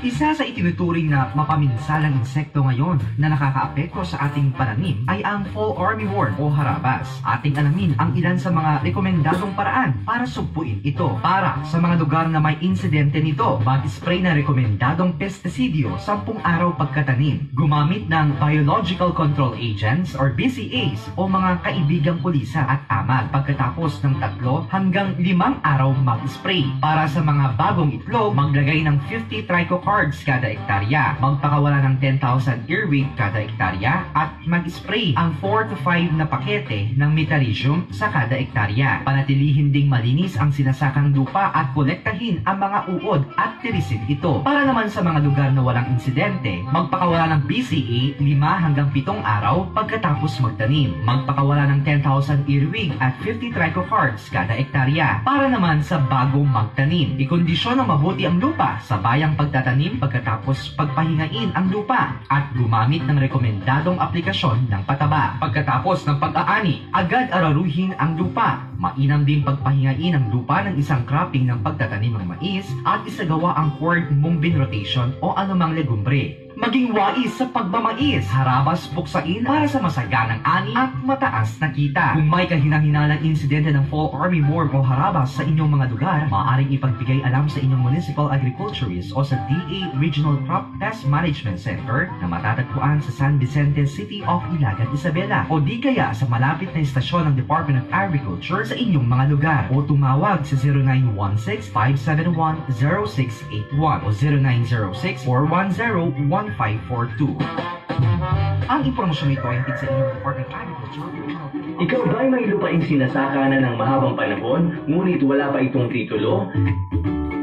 Isa sa itinuturing na mapaminsalang insekto ngayon na nakakaapekto sa ating pananim ay ang fall armyworm o harabas. Ating alamin ang ilan sa mga rekomendadong paraan para sugpuin ito. Para sa mga lugar na may insidente nito, mag-spray na rekomendadong pestisidyo 10 araw pagkatanim. Gumamit ng Biological Control Agents or BCAs o mga kaibigang pulisa at amag pagkatapos ng 3 hanggang 5 araw mag-spray. Para sa mga bagong itlog, maglagay ng 50 trichocards kada ektarya, magpakawala ng 10,000 earwig kada ektarya at mag-spray ang 4 to 5 na pakete ng metarhizium sa kada ektarya. Panatilihin ding malinis ang sinasakang lupa at kolektahin ang mga uod at tirisin ito. Para naman sa mga lugar na walang insidente, magpakawala ng BCA 5 hanggang 7 araw pagkatapos magtanim. Magpakawala ng 10,000 earwig at 50 trichocards kada ektarya. Para naman sa bagong magtanim, ikondisyon ng mabuti ang lupa sa bayang pagtatanim pagkatapos pagpahingain ang lupa at gumamit ng rekomendadong aplikasyon ng pataba. Pagkatapos ng pag-aani, agad araruhin ang lupa. Mainam din pagpahingain ang lupa ng isang cropping ng pagtatanim ng mais at isagawa ang cord moonbeam rotation o anumang legumbre. Maging wais sa pagmamais, harabas buksain para sa masaganang ani at mataas na kita. Kung may kahinang-hinalang insidente ng fall armyworm o harabas sa inyong mga lugar, maaaring ipagbigay alam sa inyong municipal agriculturist o sa DA Regional Crop Pest Management Center na matatagpuan sa San Vicente City of Ilagan, Isabela o di kaya sa malapit na istasyon ng Department of Agriculture sa inyong mga lugar o tumawag sa 0916-571-0681 o 0906-410-1542. Ang impormasyon ito ay hatid sa inyong Department of Agriculture. Ikaw ba ay may lupaing sinasaka na ng mahabang panahon, ngunit wala pa itong titulo?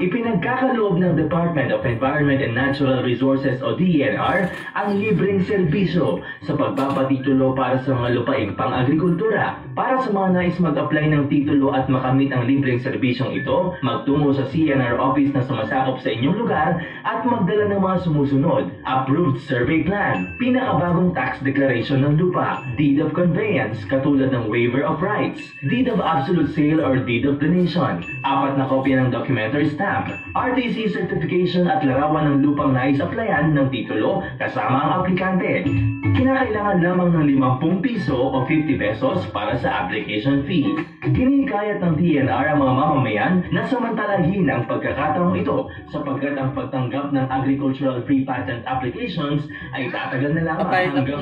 Ipinagkakaloob ng Department of Environment and Natural Resources o DENR ang libreng serbisyo sa pagpapatitulo para sa mga lupaing pang-agrikultura. Para sa mga nais mag-apply ng titulo at makamit ang libreng serbisyong ito, magtungo sa CNR office na sumasakop sa inyong lugar at magdala ng mga sumusunod: approved survey plan, pinakabagong tax declaration ng lupa, deed of conveyance katulad ng waiver of rights, deed of absolute sale or deed of donation, 4 na kopya ng documentary stamp, RTC certification at larawan ng lupang nais applyan ng titulo kasama ang aplikante. Kinakailangan lamang ng 50 piso o 50 pesos para sa application fee. Hinihikayat ng DENR ang mga mamamayan na samantalahin ang pagkakataong ito sapagkat ang pagtanggap ng agricultural free patent applications ay tatagal na lamang hanggang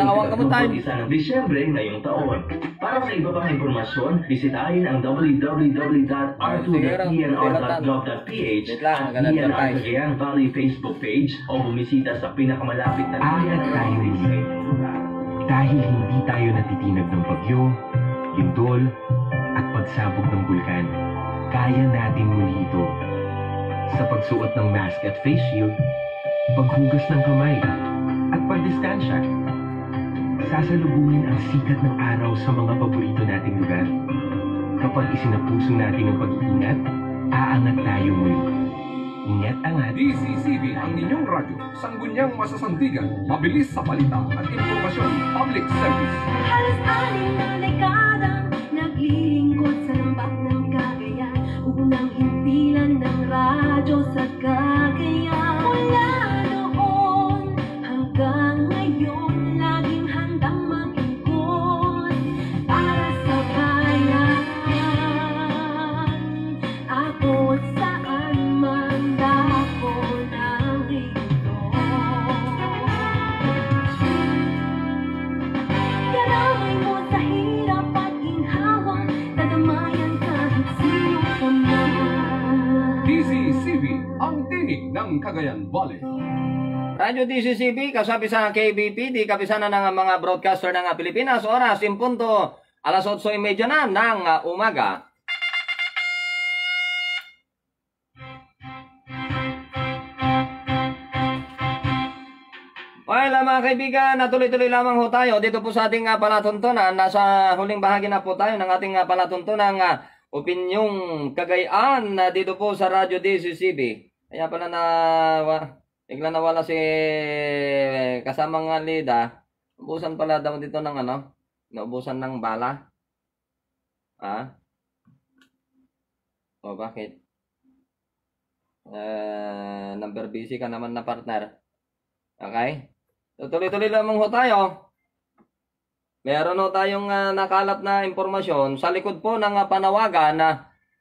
31 ng Disyembre ngayong taon. Para sa iba pang impormasyon, bisitahin ang www.r2.denr.gov.ph at DENR Cagayan Valley Facebook page o bumisita sa pinakamalapit na Agad tayo rin. Dahil hindi tayo natitinag ng bagyo, lindol, at pagsabog ng bulkan, kaya natin muli ito. Sa pagsuot ng mask at face shield, paghugas ng kamay, at pagdistansya. Sasalubungin ang sikat ng araw sa mga paborito nating lugar. Kapag isinapuso natin ang pag-iingat, aangat tayo muli. Ingat-angat. DCCB ang inyong radyo, sanggunyang masasandigan, mabilis sa balita at impormasyon, public service. Halos 6 na dekadang naglilingkod sa lambak ng Cagayan. Unang himpilan ng radyo sa Cagayan. Mula noon hanggang ngayon, laging handang maglingkod para sa bayan. Ako't saan man dako narito. Karamay mo sa hirap at ginhawa, nadamayan kahit sino ka man. DCCB ang tinig ng Cagayan Valley. Radyo DCCB, kasabi sa KBP, di kapisanan ng mga broadcaster ng Pilipinas, oras, impunto, alas 8:30 na ng umaga. Well, mga kaibigan, natuloy-tuloy lamang ho tayo dito po sa ating palatuntunan. Nasa huling bahagi na po tayo ng ating palatuntunan Opinyong Cagayan dito po sa Radyo DCCB. Kaya pala bigla nawala si kasamang Lida. Ubusan pala daw dito ng naubusan ng bala. O bakit? Number busy ka naman na partner. Okay? So, tuloy-tuloy lamang ho tayo. Meron ho tayong nakalap na impormasyon sa likod po ng panawagan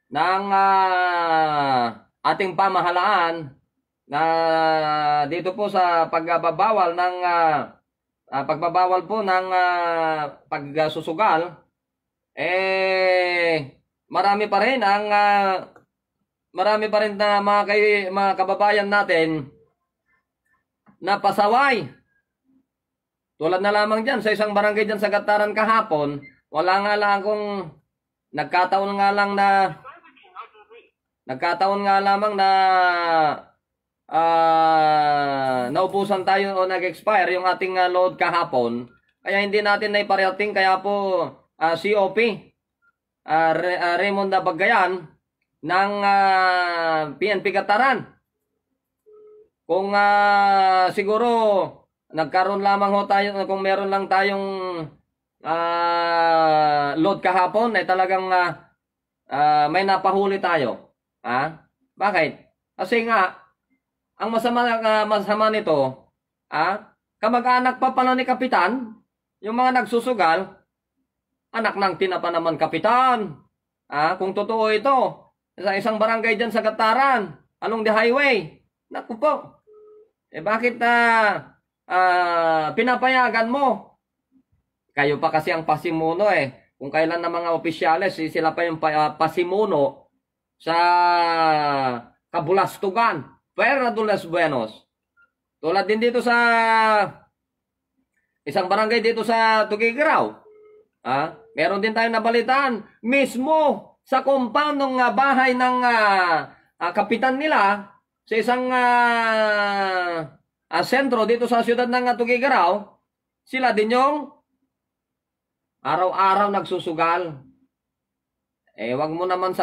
ng ating pamahalaan na dito po sa pagbabawal po ng pagsusugal, marami pa rin na mga kababayan natin na pasaway. Tulad na lamang dyan, sa isang barangay dyan sa Gataran kahapon, nagkataon nga lamang na naubusan tayo o nag-expire yung ating load kahapon. Kaya hindi natin naiparating, kaya po COP, Raymond Bagayan ng PNP Gataran. Kung siguro nagkaroon lamang ho tayo, kung meron lang tayong load kahapon, ay talagang may napahuli tayo. Bakit? Kasi nga, ang masama nito, kamag-anak pa pala ni Kapitan, yung mga nagsusugal, anak ng tinapa naman Kapitan. Kung totoo ito, sa isang barangay dyan sa Gataran, along the highway, naku po. Bakit pinapayagan mo? Kayo pa kasi ang pasimuno Kung kailan ng mga opisyales, sila pa yung pasimuno sa kabulastugan. Fuera de los Buenos. Tulad din dito sa isang barangay dito sa Tugigaraw. Meron din tayong nabalitaan mismo sa compound ng bahay ng kapitan nila sa isang sentro dito sa siyudad ng Tugigaraw. Sila din yung araw-araw nagsusugal. Wag mong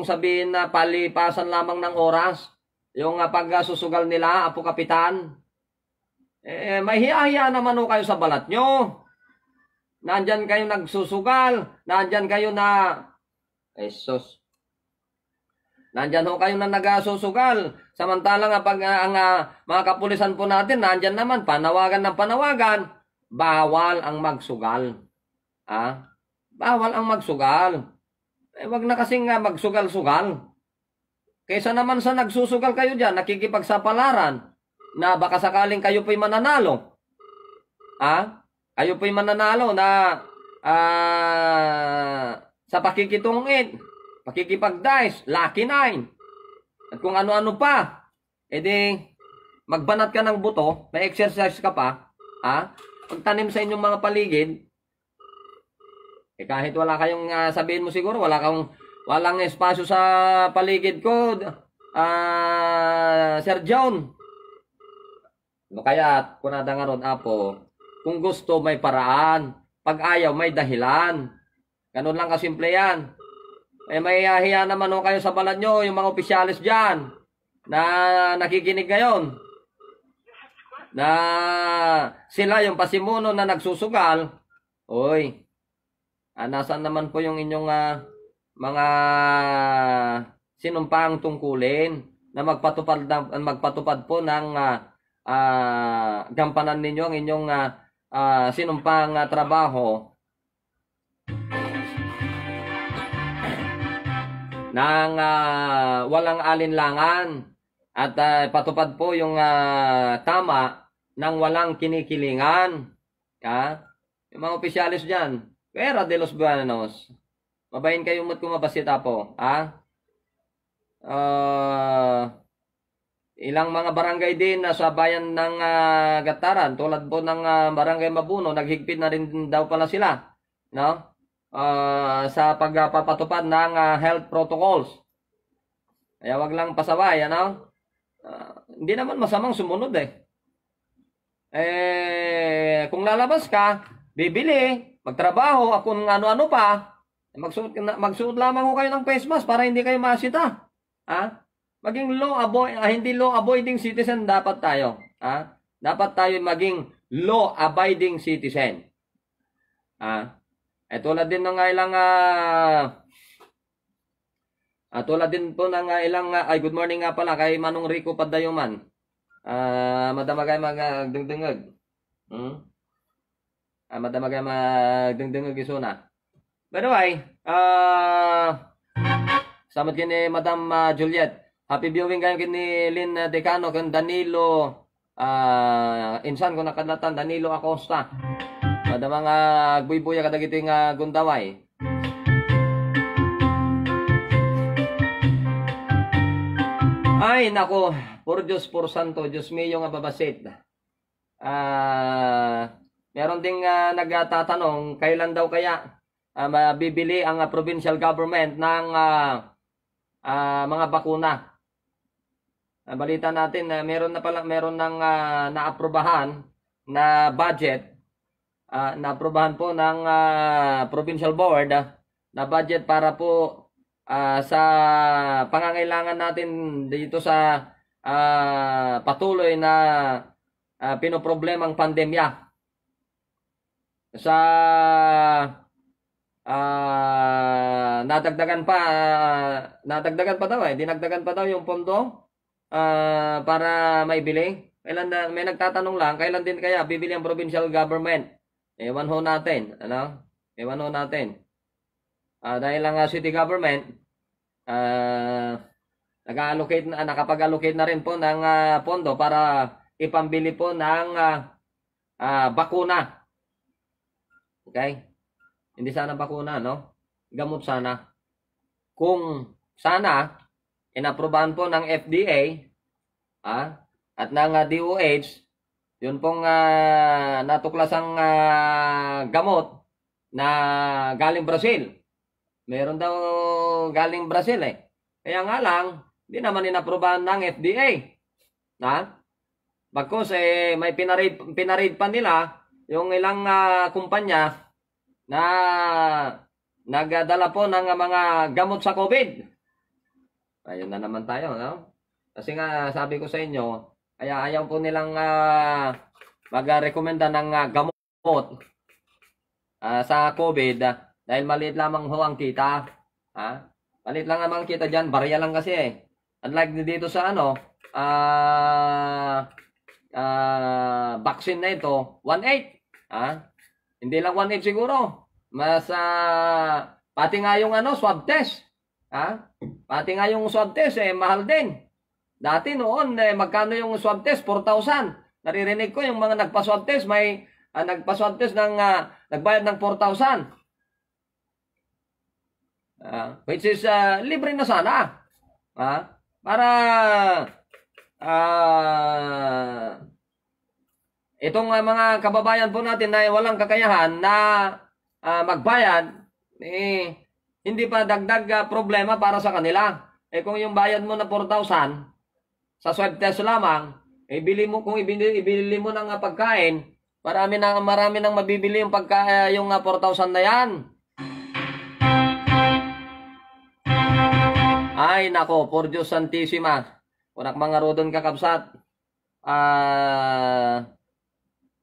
sabihin na palipasan lamang ng oras yung pagsusugal nila, Apo Kapitan. May hiya-hiya naman ho kayo sa balat nyo. Nandyan kayo nagsusugal, nandyan kayo na nandyan ho kayo na nagsusugal. Samantalang ang mga kapulisan po natin, nandyan naman, panawagan ng panawagan, bawal ang magsugal. Bawal ang magsugal. Wag na kasing magsugal-sugal. Kaysa naman sa nagsusugal kayo dyan, nakikipagsapalaran, na baka sakaling kayo po'y mananalo. Kayo po'y mananalo na sa pakikitungin, pakikipag-dice, lucky 9, at kung ano-ano pa. Magbanat ka ng buto, may exercise ka pa, pagtanim sa inyong mga paligid, kahit wala kayong sabihin mo siguro, walang espasyo sa paligid ko, Sir John. No kaya kunada nga ron apo, kung gusto may paraan, pag ayaw may dahilan. Ganun lang kasimple yan. Eh may hiya naman ho kayo sa balat nyo, yung mga opisyalis dyan na nakikinig ngayon. Na sila yung pasimuno na nagsusugal. Oy, nasaan naman po yung inyong mga sinumpang tungkulin na magpatupad po ng gampanan ninyo ang inyong sinumpang trabaho ng walang alinlangan at patupad po yung tama ng walang kinikilingan. Yung mga opisyalis dyan, Pera de los Buenos, mabayin kayo mo't kumabasita po. Ilang mga barangay din sa bayan ng Gataran, tulad po ng barangay Mabuno, naghigpit na rin daw pala sila, no? Sa pagpapatupad ng health protocols. Kaya wag lang pasaway, ano? Hindi naman masamang sumunod kung lalabas ka, bibili, magtrabaho, kung ano-ano pa, magsuot lamang ko kayo ng face mask para hindi kayo masita. Maging hindi law abiding citizen dapat tayo. Dapat tayo maging law abiding citizen. Tulad din ng ilang tulad din po ng ilang good morning nga pala kay Manong Rico Padayuman. Madamagay magdengdengag. Madamagay magdengdengag isuna. By the way, samat kini Madam Juliet. Happy viewing kayo kini Lynn Decano kan Danilo insan ko nakadlatan Danilo Acosta. Ada mga buy-buya kadagito nga gundaway. Ay nako, por Diyos por santo, Diyos mío nga babasit. Meron ding nagtatanong kailan daw kaya mabibili ang provincial government ng mga bakuna. Balita natin na meron nang naaprubahan na budget, naaprubahan po ng provincial board na budget para po sa pangangailangan natin dito sa patuloy na pinoproblemang pandemya. Sa nadagdagan pa daw dinagdagan pa daw yung pondo para maibili. May nagtatanong lang, kailan din kaya bibili ang provincial government? Ewan ho natin, ano? Ewan ho natin. Dahil ang city government nakapag-allocate na rin po ng pondo para ipambili po ng bakuna. Okay? Hindi sana bakuna, no? Gamot sana. Kung sana inaprubahan po ng FDA at ng DOH, yun pong natuklasang gamot na galing Brazil. Meron daw galing Brazil Kaya nga lang, hindi naman inaprubahan ng FDA. Bagkus may pinaread pa nila yung ilang kumpanya na nagdala po ng mga gamot sa COVID. Ayun na naman tayo, no? Kasi nga sabi ko sa inyo, kaya ayaw po nilang mag-rekomenda ng gamot sa COVID dahil maliit lamang ho ang kita. Maliit lang naman kita dyan, barya lang kasi Unlike dito sa vaccine na ito, 1.8. Hindi lang 1.8 siguro. Mas pati nga yung swab test. Pati nga yung swab test mahal din. Dati noon magkano yung swab test? 4,000. Naririnig ko yung mga nagpa-swab test may nagpa-swab test ng nagbayad ng 4,000. Which is libre na sana. Para itong mga kababayan po natin na walang kakayahan na magbayad, hindi pa dagdag problema para sa kanila. Kung yung bayad mo na 4,000 sa swab test lamang, Ibili mo, kung ibili mo ng pagkain, marami nang mabibili yung 4,000 na yan. Ay, nako, por Diyos Santissima. Kunak mga rodon kakabsat.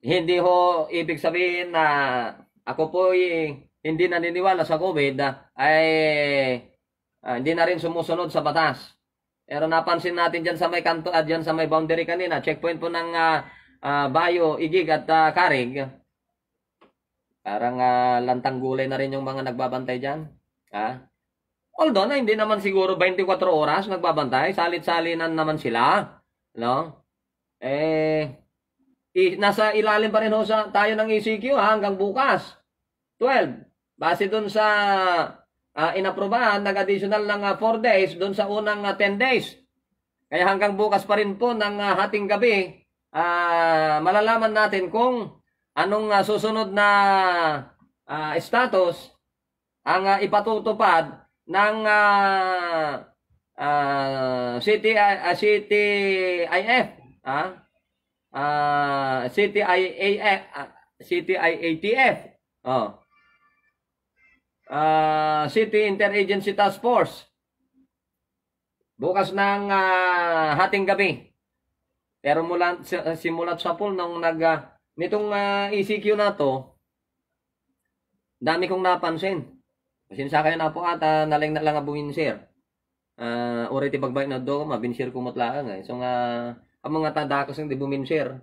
Hindi ho ibig sabihin na ako po hindi naniniwala sa COVID ay hindi na rin sumusunod sa batas. Pero napansin natin dyan sa may kanto at dyan sa may boundary kanina, checkpoint po ng Bayo, Igig at Karig. Parang lantang gulay na rin yung mga nagbabantay dyan. Although na hindi naman siguro 24 oras nagbabantay, salit-salinan naman sila. No? Nasa ilalim pa rin ho tayo ng ECQ hanggang bukas. 12. Base dun sa inaprobahan, nag-additional ng 4 days dun sa unang 10 days. Kaya hanggang bukas pa rin po ng hating gabi, malalaman natin kung anong susunod na status ang ipatutupad ng CTIATF. City Interagency Task Force. Bukas ng hating gabi. Pero simulat sa pool nung nitong ECQ na to, dami kong napansin. Sinsa kayo na po ata naling na lang buminsir. Uri ti bagbay na do, mabinsir kumot lang. So ang mga tanda ko sing di buminsir.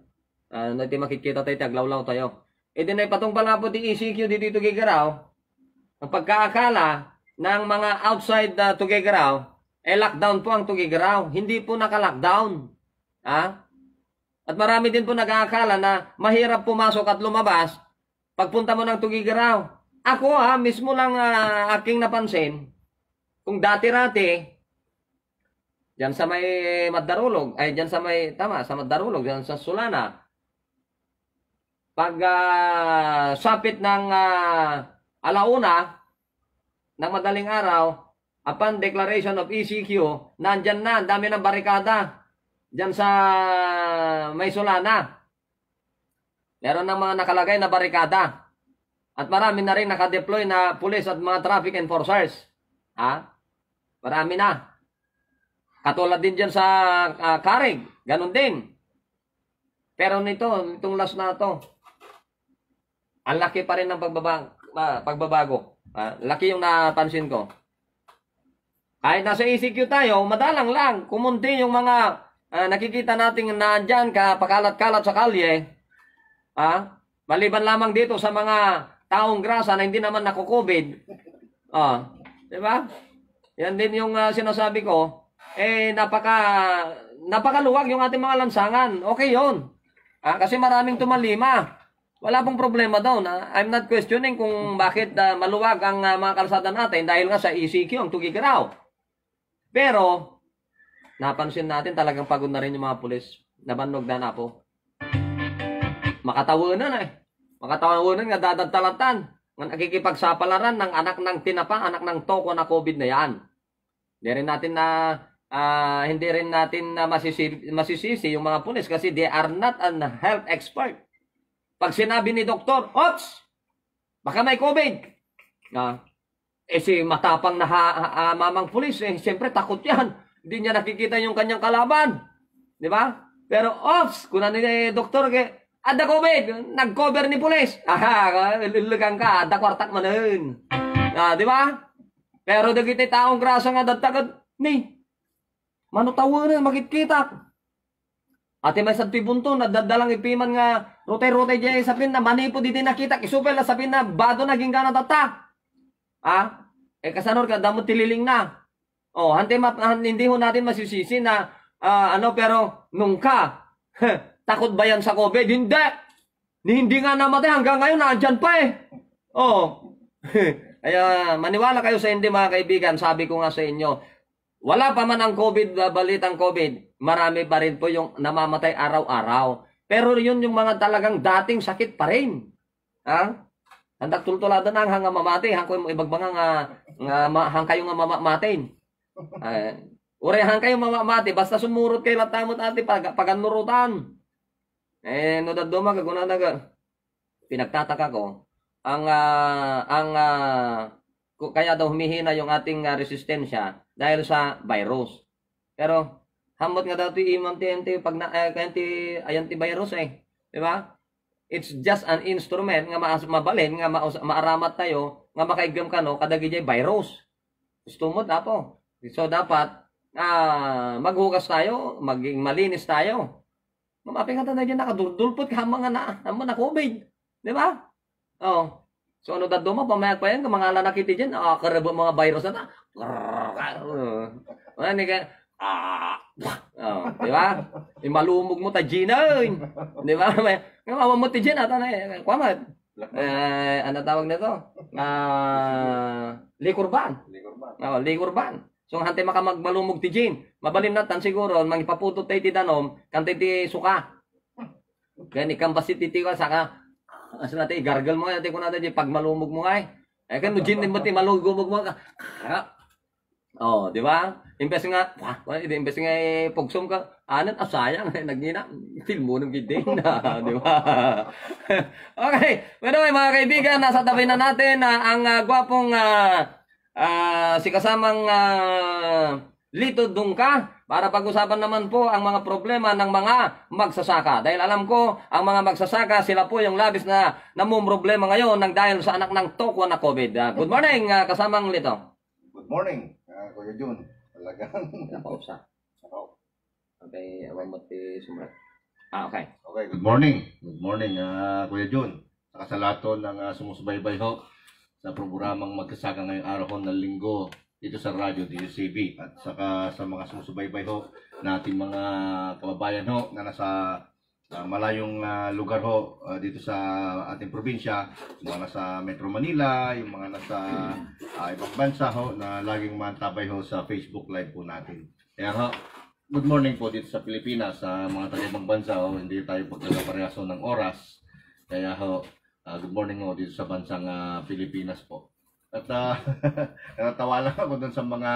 Ti makikita tayo, taglawlaw tayo. Din ay patong pala po ti ECQ dito gigaraw. Ang pagkaakala ng mga outside Tugigaraw, lockdown po ang Tugigaraw. Hindi po naka-lockdown. At marami din po nag-aakala na mahirap pumasok at lumabas pagpunta mo ng Tugigaraw. Ako mismo lang aking napansin, kung dati-rati, dyan sa may Madarulog, dyan sa may, sa Madarulog, dyan sa Sulana, pag sapit ng alauna ng madaling araw, upon declaration of ECQ, nandyan na, dami ng barikada. Dyan sa may Sulana. Meron ng mga nakalagay na barikada. At marami na rin nakadeploy na pulis at mga traffic enforcers. Marami na. Katulad din dyan sa Karig. Ganon din. Pero itong last na to, ang laki pa rin ng pagbabago. Laki yung napansin ko. Kahit nasa ECQ tayo, madalang lang. Kumunti yung mga nakikita natin na andyan pakalat-kalat sa kalye. Maliban lamang dito sa mga taong grasa na hindi naman naku-COVID. Diba? Yan din yung sinasabi ko. Napakaluwag yung ating mga lansangan. Okay yun. Kasi maraming tumalima. Wala pong problema daw. I'm not questioning kung bakit maluwag ang mga kalsada natin dahil nga sa ECQ ang Tugigaraw. Pero, napansin natin talagang pagod na rin yung mga pulis. Nabannog na po. Makatawanan Makatawanan nga dadagtalatan. Nga nakikipagsapalaran ng anak ng tinapa, anak ng toko na COVID na yan. Hindi rin natin masisisi yung mga pulis kasi they are not a health expert. Pag sinabi ni doktor, ops, baka may COVID. Si matapang na mamang pulis, siyempre takot yan. Hindi niya nakikita yung kanyang kalaban. Di ba? Pero ops, kung ano ni doktor, ada COVID, nag-cover ni pulis. Lulugang ka, ada kwartak manin. Di ba? Pero dagiti taong grasa nga datagad, ni, manutawanan, makikita. Ate may sa tibunto, nadadalang ipiman nga, rotay-rotay dyan sapin na manipo di nakita, kisupel na sapin na bado naging gana tata. Kasanor ka, damo tililing na. Hindi ho natin masisisi na, pero nung ka, takot ba yan sa COVID? Hindi nga namatay hanggang ngayon, naandyan pa Kaya maniwala kayo sa hindi mga kaibigan, sabi ko nga sa inyo, wala pa man ang COVID, balitang COVID, marami pa rin po yung namamatay araw-araw. Pero yun yung mga talagang dating sakit pa rin. Handak tultulada na hanga mamati, hangko yung ibagbanga hang kayo nga mamamatin. Urehan kayo mamamati, basta sumurot kayo latamot ati paganurutan. No daduma kagunadaga. Pinagtataka ko, kaya daw humihina yung ating resistensya dahil sa virus. Pero hamot nga daw ti imam ti pag anti-virus di ba? It's just an instrument nga mabalin nga maaramat tayo nga makaigam kano kadagi jay virus. Gusto mo dapo. So dapat maghugas tayo, maging malinis tayo. Mamaping nga tayo nakadulpot ka mga na COVID. Di ba? Oh. So ano dadto mo, pamayag pa yan, kung mga nakiti dyan, karabo mga virus na ano ka, di ba? Malumog mo ta Gina, di ba? Nga mamamot ti Gina, kwamat. Ano tawag nito? Likurban. Likurban. So hantay makamagmalumog ti Gin. Mabalim natan siguro, mangipaputot tayo ti danom, kantay ti suka. Kaya ni kambasi ti tiwa, saka asa natin, gargle mo nga, natin kung natin, pag malumog mo nga kan mo Gin, mo ti malumog mo ka. Oh, di ba? Imbes nga pugsom ka, sayang, nagnina, film mo ng gidin na, di ba? Okay, pero mga kaibigan, nasa tabi na natin ang gwapong si kasamang Lito Dungka para pag-usapan naman po ang mga problema ng mga magsasaka. Dahil alam ko, ang mga magsasaka, sila po yung labis na namumroblema ngayon ng dahil sa anak ng tokwa na COVID. Good morning, kasamang Lito. Good morning, Kuya Jun. Talagang... Napausa. Okay, awan mo ti sumrat. Okay. Okay, good morning. Good morning, Kuya Jun. Saka sa lato ng sumusubaybay ho sa programang Magsasaka ngayong araw ho ng linggo dito sa radyo DCB at saka sa mga sumusubaybay ho na ating mga kababayan ho na nasa malayong lugar ho dito sa ating probinsya, mga nasa Metro Manila, yung mga nasa ibang bansa ho na laging mantabay ho sa Facebook Live po natin. Kaya ho, good morning po dito sa Pilipinas, sa mga taga-ibang bansa ho, hindi tayo pagkakaparehaso ng oras. Kaya ho, good morning ho dito sa bansang Pilipinas po. At natawa lang ako dun sa mga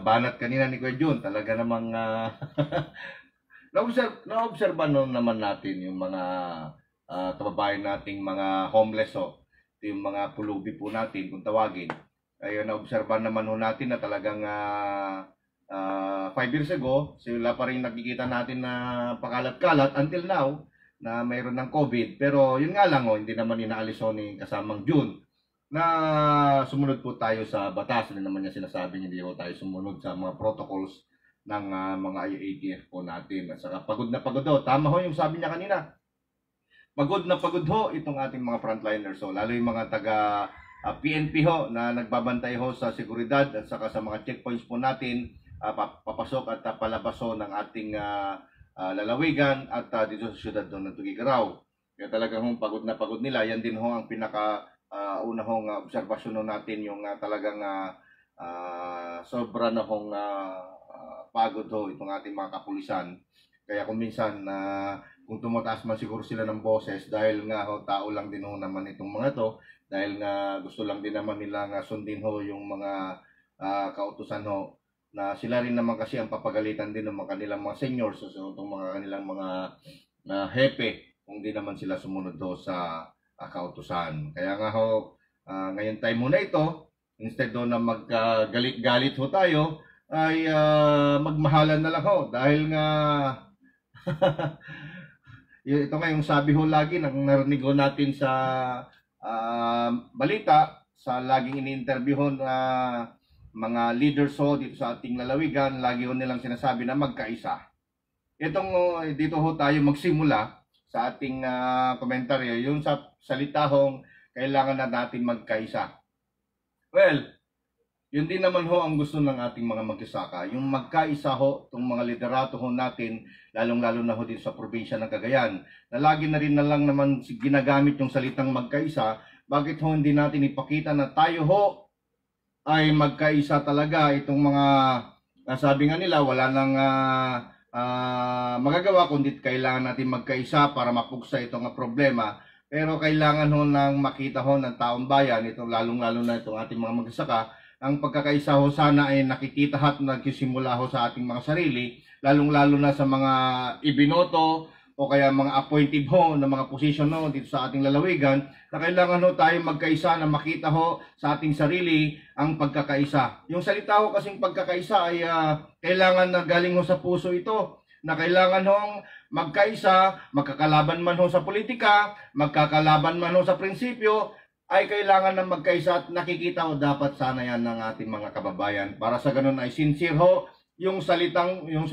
banat kanina ni Kuya Jun. Talaga namang na-observe naman natin yung mga kababayan nating mga homeless yung mga pulubi po natin kung tawagin. Ay na-observe naman natin na talagang 5 years ago, sila pa rin nakikita natin na pakalat-kalat until now na mayroon ng COVID. Pero yun nga lang hindi naman inaalis ni kasamang June na sumunod po tayo sa batas. Hindi naman niya sinasabi hindi po tayo sumunod sa mga protocols ng mga IATF po natin. At saka pagod na pagod ho. Tama ho yung sabi niya kanina. Pagod na pagod ho itong ating mga frontliners. So, lalo yung mga taga PNP ho na nagbabantay ho sa seguridad at saka sa mga checkpoints po natin papasok at palabas ho ng ating lalawigan at dito sa syudad ng Tugigaraw. Kaya talagang pagod na pagod nila. Yan din ho ang pinaka una hong obserbasyon natin yung talagang sobra na hong pagod ho itong ating mga kapulisan. Kaya kung minsan kung tumataas man siguro sila ng boses dahil nga tao lang din ho naman itong mga to, dahil nga gusto lang din naman nila sundin ho yung mga kautusan ho na sila rin naman kasi ang papagalitan din ng mga kanilang mga seniors o itong mga kanilang mga hepe kung di naman sila sumunod ho sa kautusan. Kaya nga ho, ngayon time mo na ito, instead ho na maggalit-galit ho tayo, ay magmahalan na lang ho. Dahil nga, ito nga yung sabi ho lagi, narinig ho natin sa balita, sa laging ini-interview ho na mga leaders ho dito sa ating lalawigan, lagi ho nilang sinasabi na magkaisa. Dito ho tayo magsimula sa ating komentaryo, yung sa salita hong kailangan na natin magkaisa. Well, yun din naman ho ang gusto ng ating mga magsasaka, yung magkaisa ho, itong mga liderato ho natin, lalong-lalo na ho din sa probinsya ng Cagayan, na lagi na rin na lang naman ginagamit yung salitang magkaisa. Bakit ho hindi natin ipakita na tayo ho ay magkaisa talaga? Itong mga, sabi nga nila, wala nang magagawa kundi kailangan natin magkaisa para mapugsa itong problema. Pero kailangan ho nang makita ho ng taong bayan, itong lalong-lalo na itong ating mga magsasaka, ang pagkakaisa ho sana ay nakikita at nagsisimula ho sa ating mga sarili, lalong-lalo na sa mga ibinoto o kaya mga appointed ho na mga position ho dito sa ating lalawigan, na kailangan ho tayo magkaisa na makita ho sa ating sarili ang pagkakaisa. Yung salita ho kasing pagkakaisa ay kailangan na galing ho sa puso ito, na kailangan hong magkaisa, magkakalaban man ho sa politika, magkakalaban man ho sa prinsipyo, ay kailangan na magkaisa at nakikita ho dapat sana yan ng ating mga kababayan. Para sa ganun ay sincere ho yung sa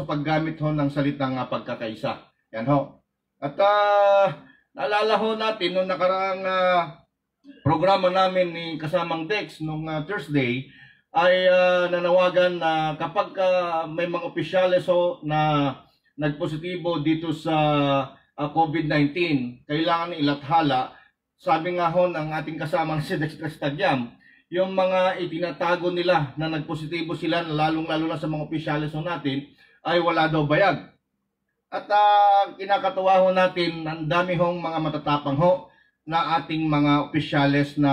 paggamit ho ng salitang pagkakaisa. Yan ho. At naalala ho natin nung nakaraang programa namin ni kasamang Dex nung Thursday ay nanawagan na kapag may mga opisyales ho na nagpositibo dito sa COVID-19, kailangan ilathala. Sabi nga ho ng ating kasamang si Dex Castadyam, yung mga itinatago nila na nagpositibo sila, lalong-lalo na sa mga opisyales ho natin, ay wala daw bayag. At kinakatuwa ho natin, ang dami hong mga matatapang ho na ating mga opisyales na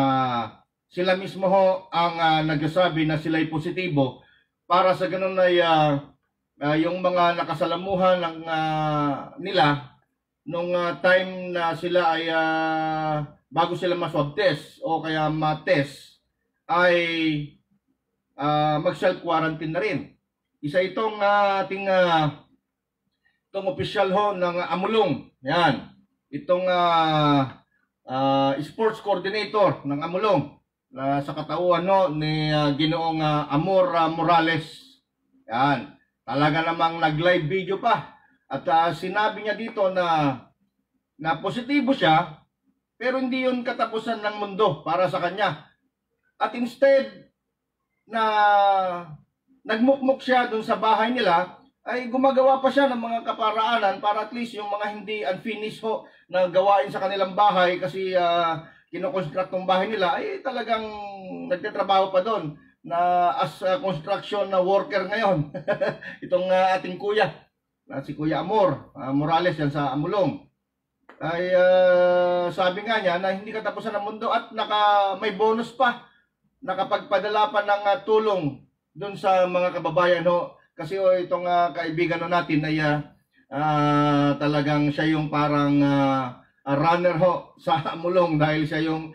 sila mismo ho ang nagsasabi na sila'y positibo. Para sa ganun ay yung mga nakasalamuhan ng nila nung time na sila ay bago sila ma-swab test o kaya ma-test ay mag-self-quarantine na rin. Isa itong ating itong opisyal ho ng Amulong. Yan. Itong sports coordinator ng Amulong sa katauhan ho ni Ginoong Amor Morales. Yan. Talaga namang nag-live video pa. At sinabi niya dito na positibo siya, pero hindi yun katapusan ng mundo para sa kanya. At instead na nagmukmuk siya dun sa bahay nila, ay gumagawa pa siya ng mga kaparaanan para at least yung mga hindi unfinished ho na gawain sa kanilang bahay kasi kinoconstruct ng bahay nila ay talagang nagtatrabaho pa doon na as construction worker ngayon. Itong ating kuya, si Kuya Amor Morales yan sa Amulong, ay sabi nga niya na hindi katapusan ng mundo at may bonus pa, nakapagpadala pa ng tulong doon sa mga kababayan ho. Kasi itong kaibigan natin ay talagang siya yung parang runner ho sa Amulong dahil siya yung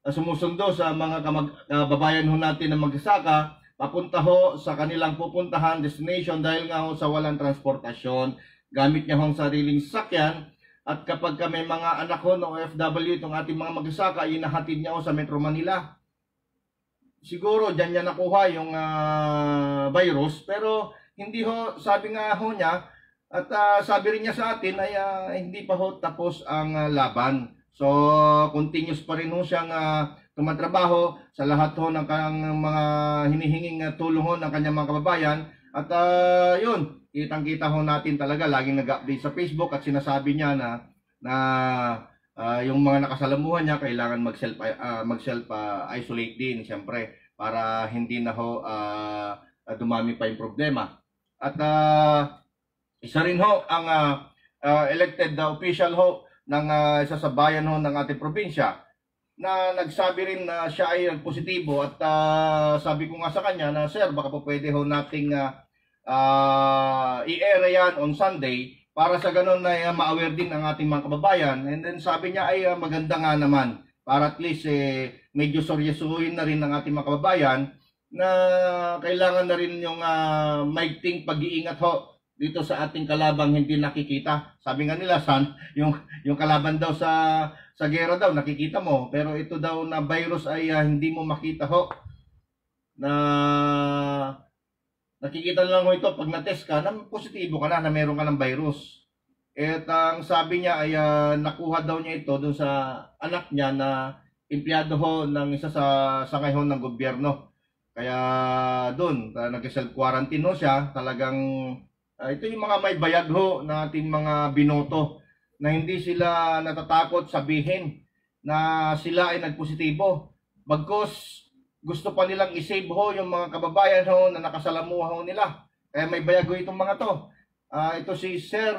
sumusundo sa mga kababayan ho natin na magsasaka papunta ho sa kanilang pupuntahan destination dahil nga ho sa walang transportasyon. Gamit niya hong sariling sasakyan at kapag may mga anak ho ng OFW itong ating mga magsasaka, inahatid niya ho sa Metro Manila. Siguro dyan niya nakuha yung virus, pero hindi ho, sabi nga ho niya, at sabi rin niya sa atin ay hindi pa ho tapos ang laban. So, continuous pa rin ho siyang tumatrabaho sa lahat ho ng kanyang mga hinihinging tulong ho ng kanyang mga kababayan. At yun, kitang-kita ho natin talaga, laging nag-update sa Facebook at sinasabi niya na yung mga nakasalamuhan niya kailangan mag-self-isolate din siyempre para hindi na ho dumami pa yung problema. At isa rin ho ang elected official ho ng isa sa bayan ho ng ating probinsya na nagsabi rin na siya ay positibo at sabi ko nga sa kanya na sir baka po pwede ho nating i-air yan on Sunday para sa ganun na ma-aware din ang ating mga kababayan. And then sabi niya ay maganda nga naman para at least medyo seryosuhin na rin ng ating mga kababayan na kailangan na rin yung maigting pag-iingat ho dito sa ating kalabang hindi nakikita. Sabi nga nila yung kalaban daw sa gera daw nakikita mo, pero ito daw na virus ay hindi mo makita ho. Na nakikita lang ho ito pag na-test ka na positibo ka na meron ka ng virus. At ang sabi niya ay nakuha daw niya ito dun sa anak niya na empleyado ho ng isa sa ngayon ng gobyerno. Kaya doon nag-self-quarantine ho siya. Talagang ito yung mga may bayag ho na ating mga binoto na hindi sila natatakot sabihin na sila ay nagpositibo. Bagkus gusto pa nilang isave ho yung mga kababayan ho na nakasalamuha ho nila. Kaya may bayag ho itong mga to. Ito si Sir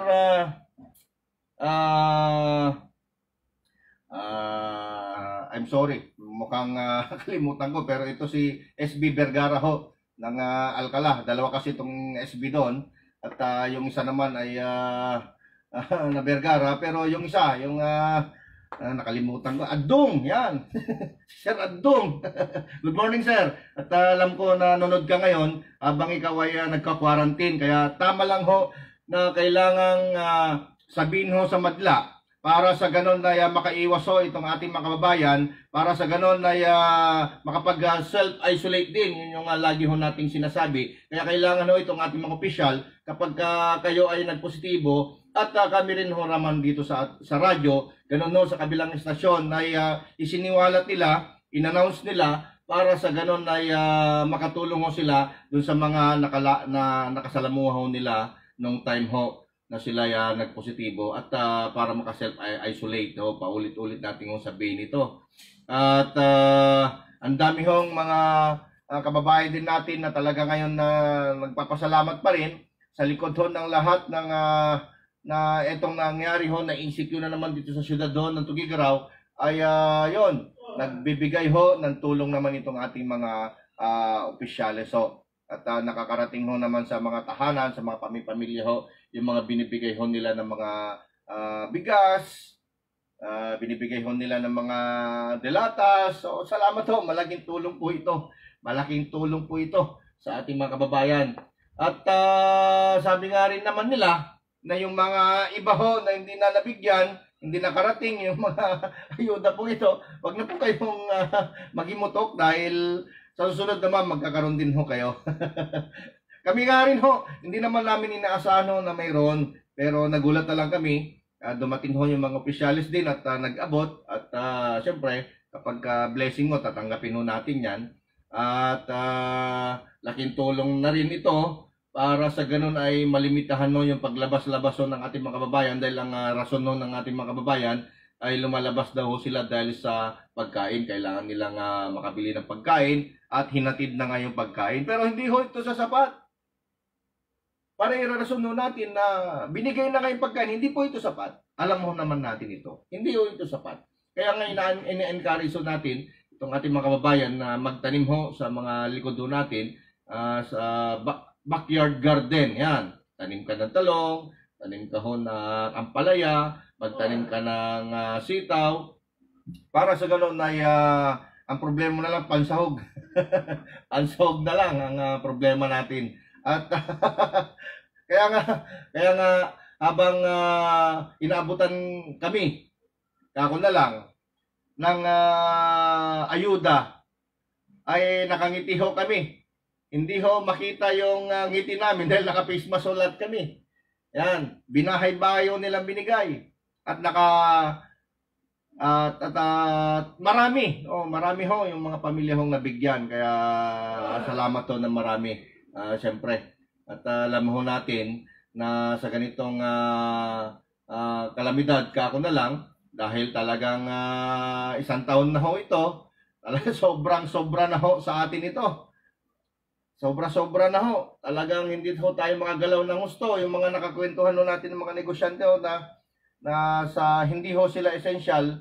I'm sorry, mukhang kalimutan ko, pero ito si SB Vergara ho ng Alcala. Dalawa kasi itong SB doon, at yung isa naman ay na Vergara, pero yung isa, yung nakalimutan ko, Adong, yan. Sir Adong. Good morning, sir. At alam ko na nanonood ka ngayon habang ikaw ay nagka-quarantine, kaya tama lang ho na kailangang sabihin ho sa madla para sa ganon na makaiwas ho itong ating mga kababayan, para sa ganon na makapag-self-isolate din. Yun yung lagi ho nating sinasabi. Kaya kailangan ho itong ating mga opisyal, kapag kayo ay nagpositibo, at kami rin ho naman dito sa radyo, ganon ho sa kabilang estasyon na isiniwalat nila, in-announce nila, para sa ganon na makatulong ho sila dun sa mga nakasalamuha ho nila nung time ho na sila nagpositibo, at para maka-self-isolate ho, paulit-ulit natin ho sabihin ito. At ang dami hong mga kababayan din natin na talaga ngayon na nagpapasalamat pa rin sa likod ho ng lahat ng na etong nangyari ho, na insecure na naman dito sa syudad ho ng Tugigaraw, ay yon, nagbibigay ho ng tulong naman itong ating mga opisyales ho. At nakakarating ho naman sa mga tahanan, sa mga pamilya ho, yung mga binibigay ho nila ng mga bigas, binibigay ho nila ng mga delatas. So salamat ho, malaking tulong po ito. Malaking tulong po ito sa ating mga kababayan. At sabi nga rin naman nila na yung mga iba ho na hindi na nabigyan, hindi nakarating yung mga ayuda po ito, wag na po kayong magimutok, dahil sa susunod naman magkakaroon din ho kayo. Kami nga rin ho, hindi naman namin inaasahan ho na mayroon, pero nagulat na lang kami. Dumating ho yung mga opisyalis din at nag-abot, at syempre kapag blessing mo, tatanggapin ho natin yan. At laking tulong na rin ito para sa ganun ay malimitahan ho yung paglabas-labas ho ng ating mga kababayan, dahil ang rason ho ng ating mga kababayan ay lumalabas daw ho sila dahil sa pagkain. Kailangan nilang makabili ng pagkain at hinatid na nga yung pagkain. Pero hindi ho ito sasapat. Para irarason ho natin na binigay na kayong pagkain, hindi po ito sapat. Alam mo naman natin ito. Hindi ho ito sapat. Kaya nga ina-encourage ho natin itong ating mga kababayan na magtanim ho sa mga likod ho natin, sa backyard garden. Yan. Tanim ka ng talong, tanim ka ho ng ampalaya, magtanim ka ng sitaw, para sa gano'n ay ang problema na lang pansahog. Pansahog na lang ang problema natin. At kaya nga habang inaabutan kami, ako na lang ng ayuda, ay nakangiti ho kami. Hindi ho makita yung ngiti namin dahil naka-face mask lahat kami. Yan, binahay-bahay ho nilang binigay. At marami ho yung mga pamilya hong nabigyan. Kaya salamat ho ng marami, syempre. At alam ho natin na sa ganitong kalamidad, kako na lang, dahil talagang isang taon na ho ito, talagang sobrang-sobra na ho sa atin ito. Sobra-sobra na ho. Talagang hindi ho tayo makagalaw ng gusto. Yung mga nakakwentuhan ho natin ng mga negosyante ho na sa hindi ho sila essential,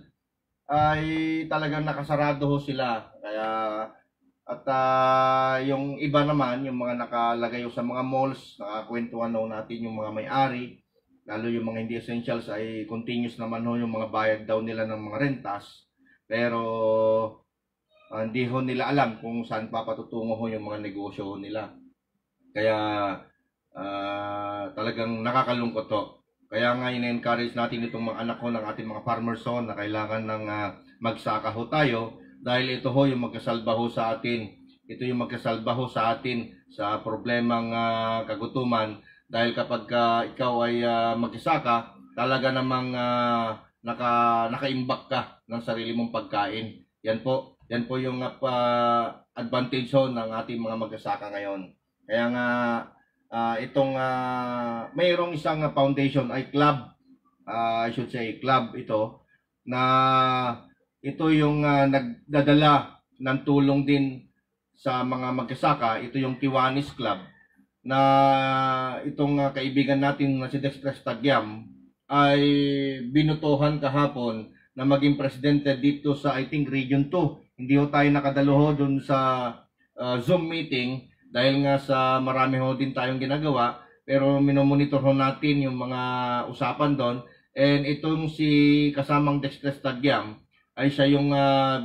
ay talagang nakasarado ho sila. Kaya at yung iba naman, yung mga nakalagay ho sa mga malls, nakakwentuhan ho natin yung mga may-ari, lalo yung mga hindi essentials, ay continuous naman ho yung mga bayad daw nila ng mga rentas. Pero hindi ho nila alam kung saan papatutungo ho yung mga negosyo ho nila. Kaya talagang nakakalungkot ho. Kaya nga ina-encourage natin itong mga anak ho ng ating mga farmers ho na kailangan ng magsaka ho tayo, dahil ito ho yung magkasalba ho sa atin. Ito yung magkasalba ho sa atin sa problemang kagutuman, dahil kapag ikaw ay magsasaka, talaga namang nakaimbak ka ng sarili mong pagkain. Yan po yung advantage ho ng ating mga magsasaka ngayon. Kaya nga itong mayroong isang foundation ay club, I should say club ito, na ito yung nagdadala ng tulong din sa mga magsasaka. Ito yung Kiwanis Club, na itong kaibigan natin na si Dexter Tagyam ay binutuhan kahapon na maging presidente dito sa, I think, Region 2. Hindi ho tayo nakadalo ho dun sa Zoom meeting dahil nga sa marami ho din tayong ginagawa, pero minomonitor ho natin yung mga usapan doon. And itong si kasamang Dexter Tagyam ay siya yung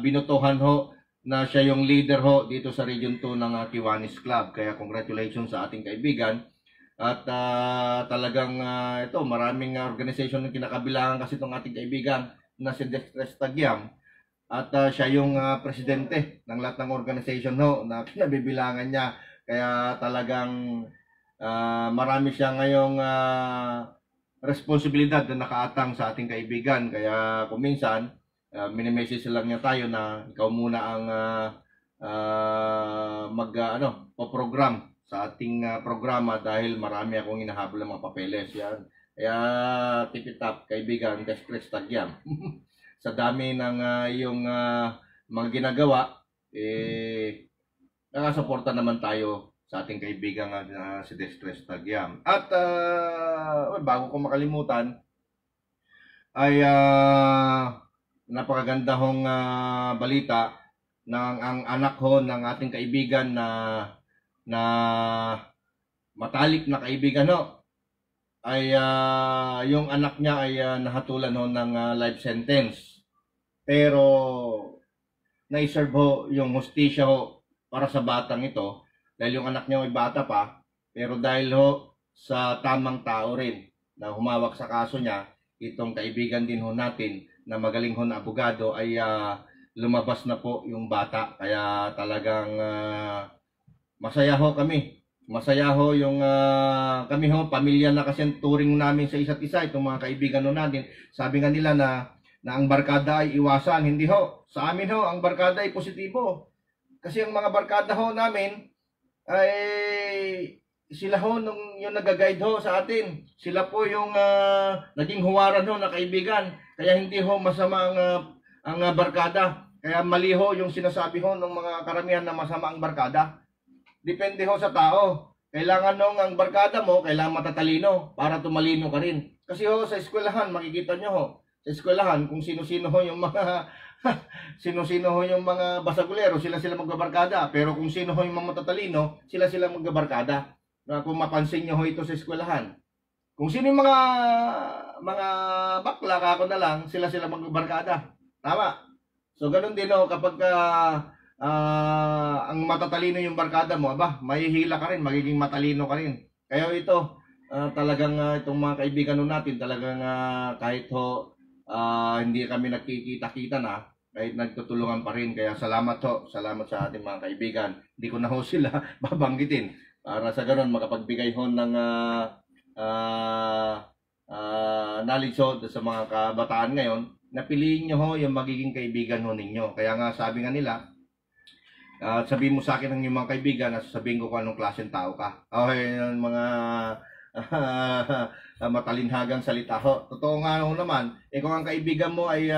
binutuhan ho na siya yung leader ho dito sa Region 2 ng Kiwanis Club. Kaya congratulations sa ating kaibigan. At talagang ito, maraming organization na kinakabilangan kasi itong ating kaibigan na si Dexter Tagyam. At siya yung presidente ng lahat ng organization ho na pinabibilangan niya. Kaya talagang marami siya ngayong responsibilidad na nakaatang sa ating kaibigan. Kaya kung minsan, minimessage lang niya tayo na ikaw muna ang po-program sa ating programa dahil marami akong hinahabol ng mga papeles. Yan. Kaya keep it up, kaibigan, Dexter Tagyam. Sa dami ng iyong mga ginagawa, nakasuporta naman tayo sa ating kaibigan si Dexter Tagyam. At bago ko makalimutan, ay napakaganda hong balita ng ang anak ho ng ating kaibigan na matalik na kaibigan ho ay yung anak niya ay nahatulan ho ng life sentence, pero naiserve ho yung hustisya ho para sa batang ito dahil yung anak niya ay bata pa, pero dahil ho sa tamang tao rin na humawak sa kaso niya, itong kaibigan din ho natin na magaling ho na abogado ay lumabas na po yung bata. Kaya talagang masaya ho kami. Masaya ho yung kami ho, pamilya na kasi ang turing namin sa isa't isa, itong mga kaibigan ho natin. Sabi nga nila na ang barkada ay iwasan. Hindi ho. Sa amin ho, ang barkada ay positibo. Kasi ang mga barkada ho namin ay sila ho yung nag-guide ho sa atin. Sila po yung naging huwaran ho na kaibigan. Kaya hindi ho masama ang barkada. Kaya mali ho yung sinasabi ho ng mga karamihan na masama ang barkada. Depende ho sa tao. Kailangan nung ang barkada mo, kailangan matatalino para tumalino ka rin. Kasi ho sa eskwelahan, makikita nyo ho, sa eskwelahan kung sino-sino ho yung mga sino-sino ho yung mga basagulero, sila magbabarkada. Pero kung sino ho yung mga matatalino, sila magbabarkada. Kung mapansin nyo ho ito sa eskwelahan. Kung sino yung mga bakla, ako na lang, sila magbabarkada. Tama. So ganun din ho kapag ang matatalino yung barkada mo, mahihila ka rin, magiging matalino ka rin. Kaya ito, talagang itong mga kaibigan natin, talagang kahit ho hindi kami nagkikita-kita na, kahit nagtutulungan pa rin. Kaya salamat ho, salamat sa ating mga kaibigan. Hindi ko na ho sila babanggitin para sa ganun makapagbigay ho ng knowledge ho sa mga kabataan ngayon. Napiliin nyo ho yung magiging kaibigan ho ninyo. Kaya nga sabi nga nila, sabihin mo sa akin ng iyong mga kaibigan at sabihin ko kung anong klaseng tao ka. Okay, mga matalinhagang salita ho. Totoo nga ho naman, kung ang kaibigan mo ay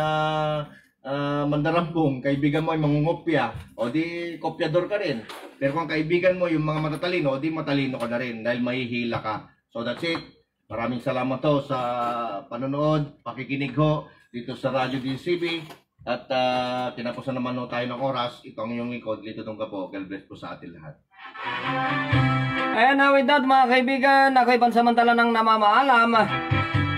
mandarampong, kaibigan mo ay mangungopya, o di kopyador ka rin. Pero kung kaibigan mo yung mga matatalino, o di matalino ka na rin dahil mahihila ka. So that's it. Maraming salamat ho sa panonood, pakikinig ho dito sa Radyo DCB. At tinapusan naman ho tayo ng oras. Ito ang iyong likod, Lito Tunggapo. God bless po sa atin lahat. Ayan na, with that mga kaibigan, ako'y pansamantala ng namamaalam.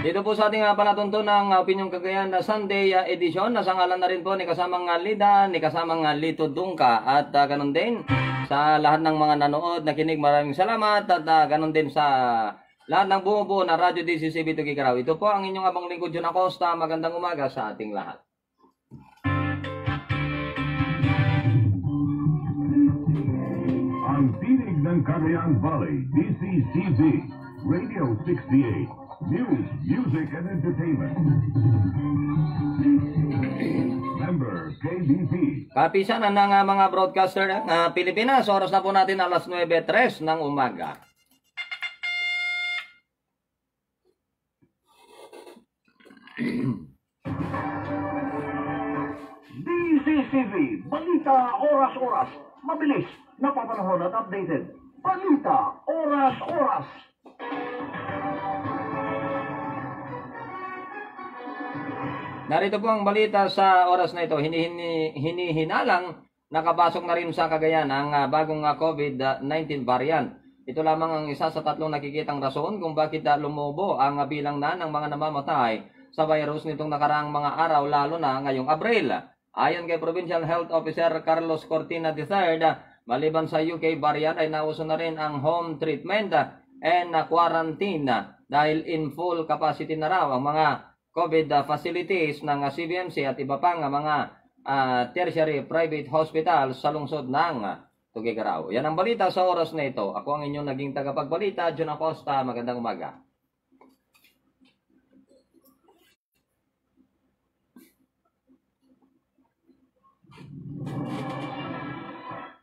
Dito po sa ating palatuntunang Opinyong Cagayan na Sunday edition. Nasangalan na rin po ni kasamang Lida, ni kasamang Lito Dungka. At ganun din sa lahat ng mga nanood, nakinig, maraming salamat. At ganun din sa lahat ng bumubuo na Radyo DCCB Tugigaraw. Ito po ang inyong abang lingkod, Jun Acosta. Magandang umaga sa ating lahat. Ang tinig ng Cagayan Valley, DCCB, Radio 68, News, Music and Entertainment. Member KBP. Kapisanan ng mga broadcaster ng Pilipinas. Oras na po natin alas 9:03 ng umaga. DCCB, balita oras-oras, mabilis, napapanahon at updated. Balita oras-oras. Narito po ang balita sa oras na ito. Hinihinalang nakapasok na rin sa Cagayan ang bagong COVID-19 variant. Ito lamang ang isa sa tatlong nakikitang rason kung bakit lumubo ang bilang na ng mga namamatay sa virus nitong nakaraang mga araw, lalo na ngayong Abril. Ayon kay Provincial Health Officer Carlos Cortina III, maliban sa UK variant ay nauso na rin ang home treatment and quarantine dahil in full capacity na raw ang mga COVID facilities ng CBMC at iba pang mga tertiary private hospitals sa lungsod ng Tuguegarao. Yan ang balita sa oras na ito. Ako ang inyong naging tagapagbalita, John Acosta. Magandang umaga.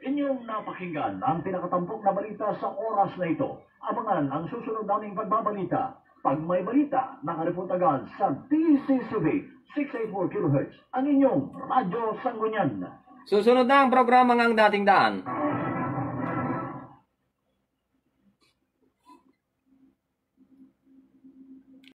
Inyong napakinggan ang pinakatampok na balita sa oras na ito. Abangan ang susunod naming pagbabalita. Pag may balita, nakareport agad sa DCCB 684 kHz, ang inyong Radyo Sangguniang. Susunod na ang programa ng Dating Daan.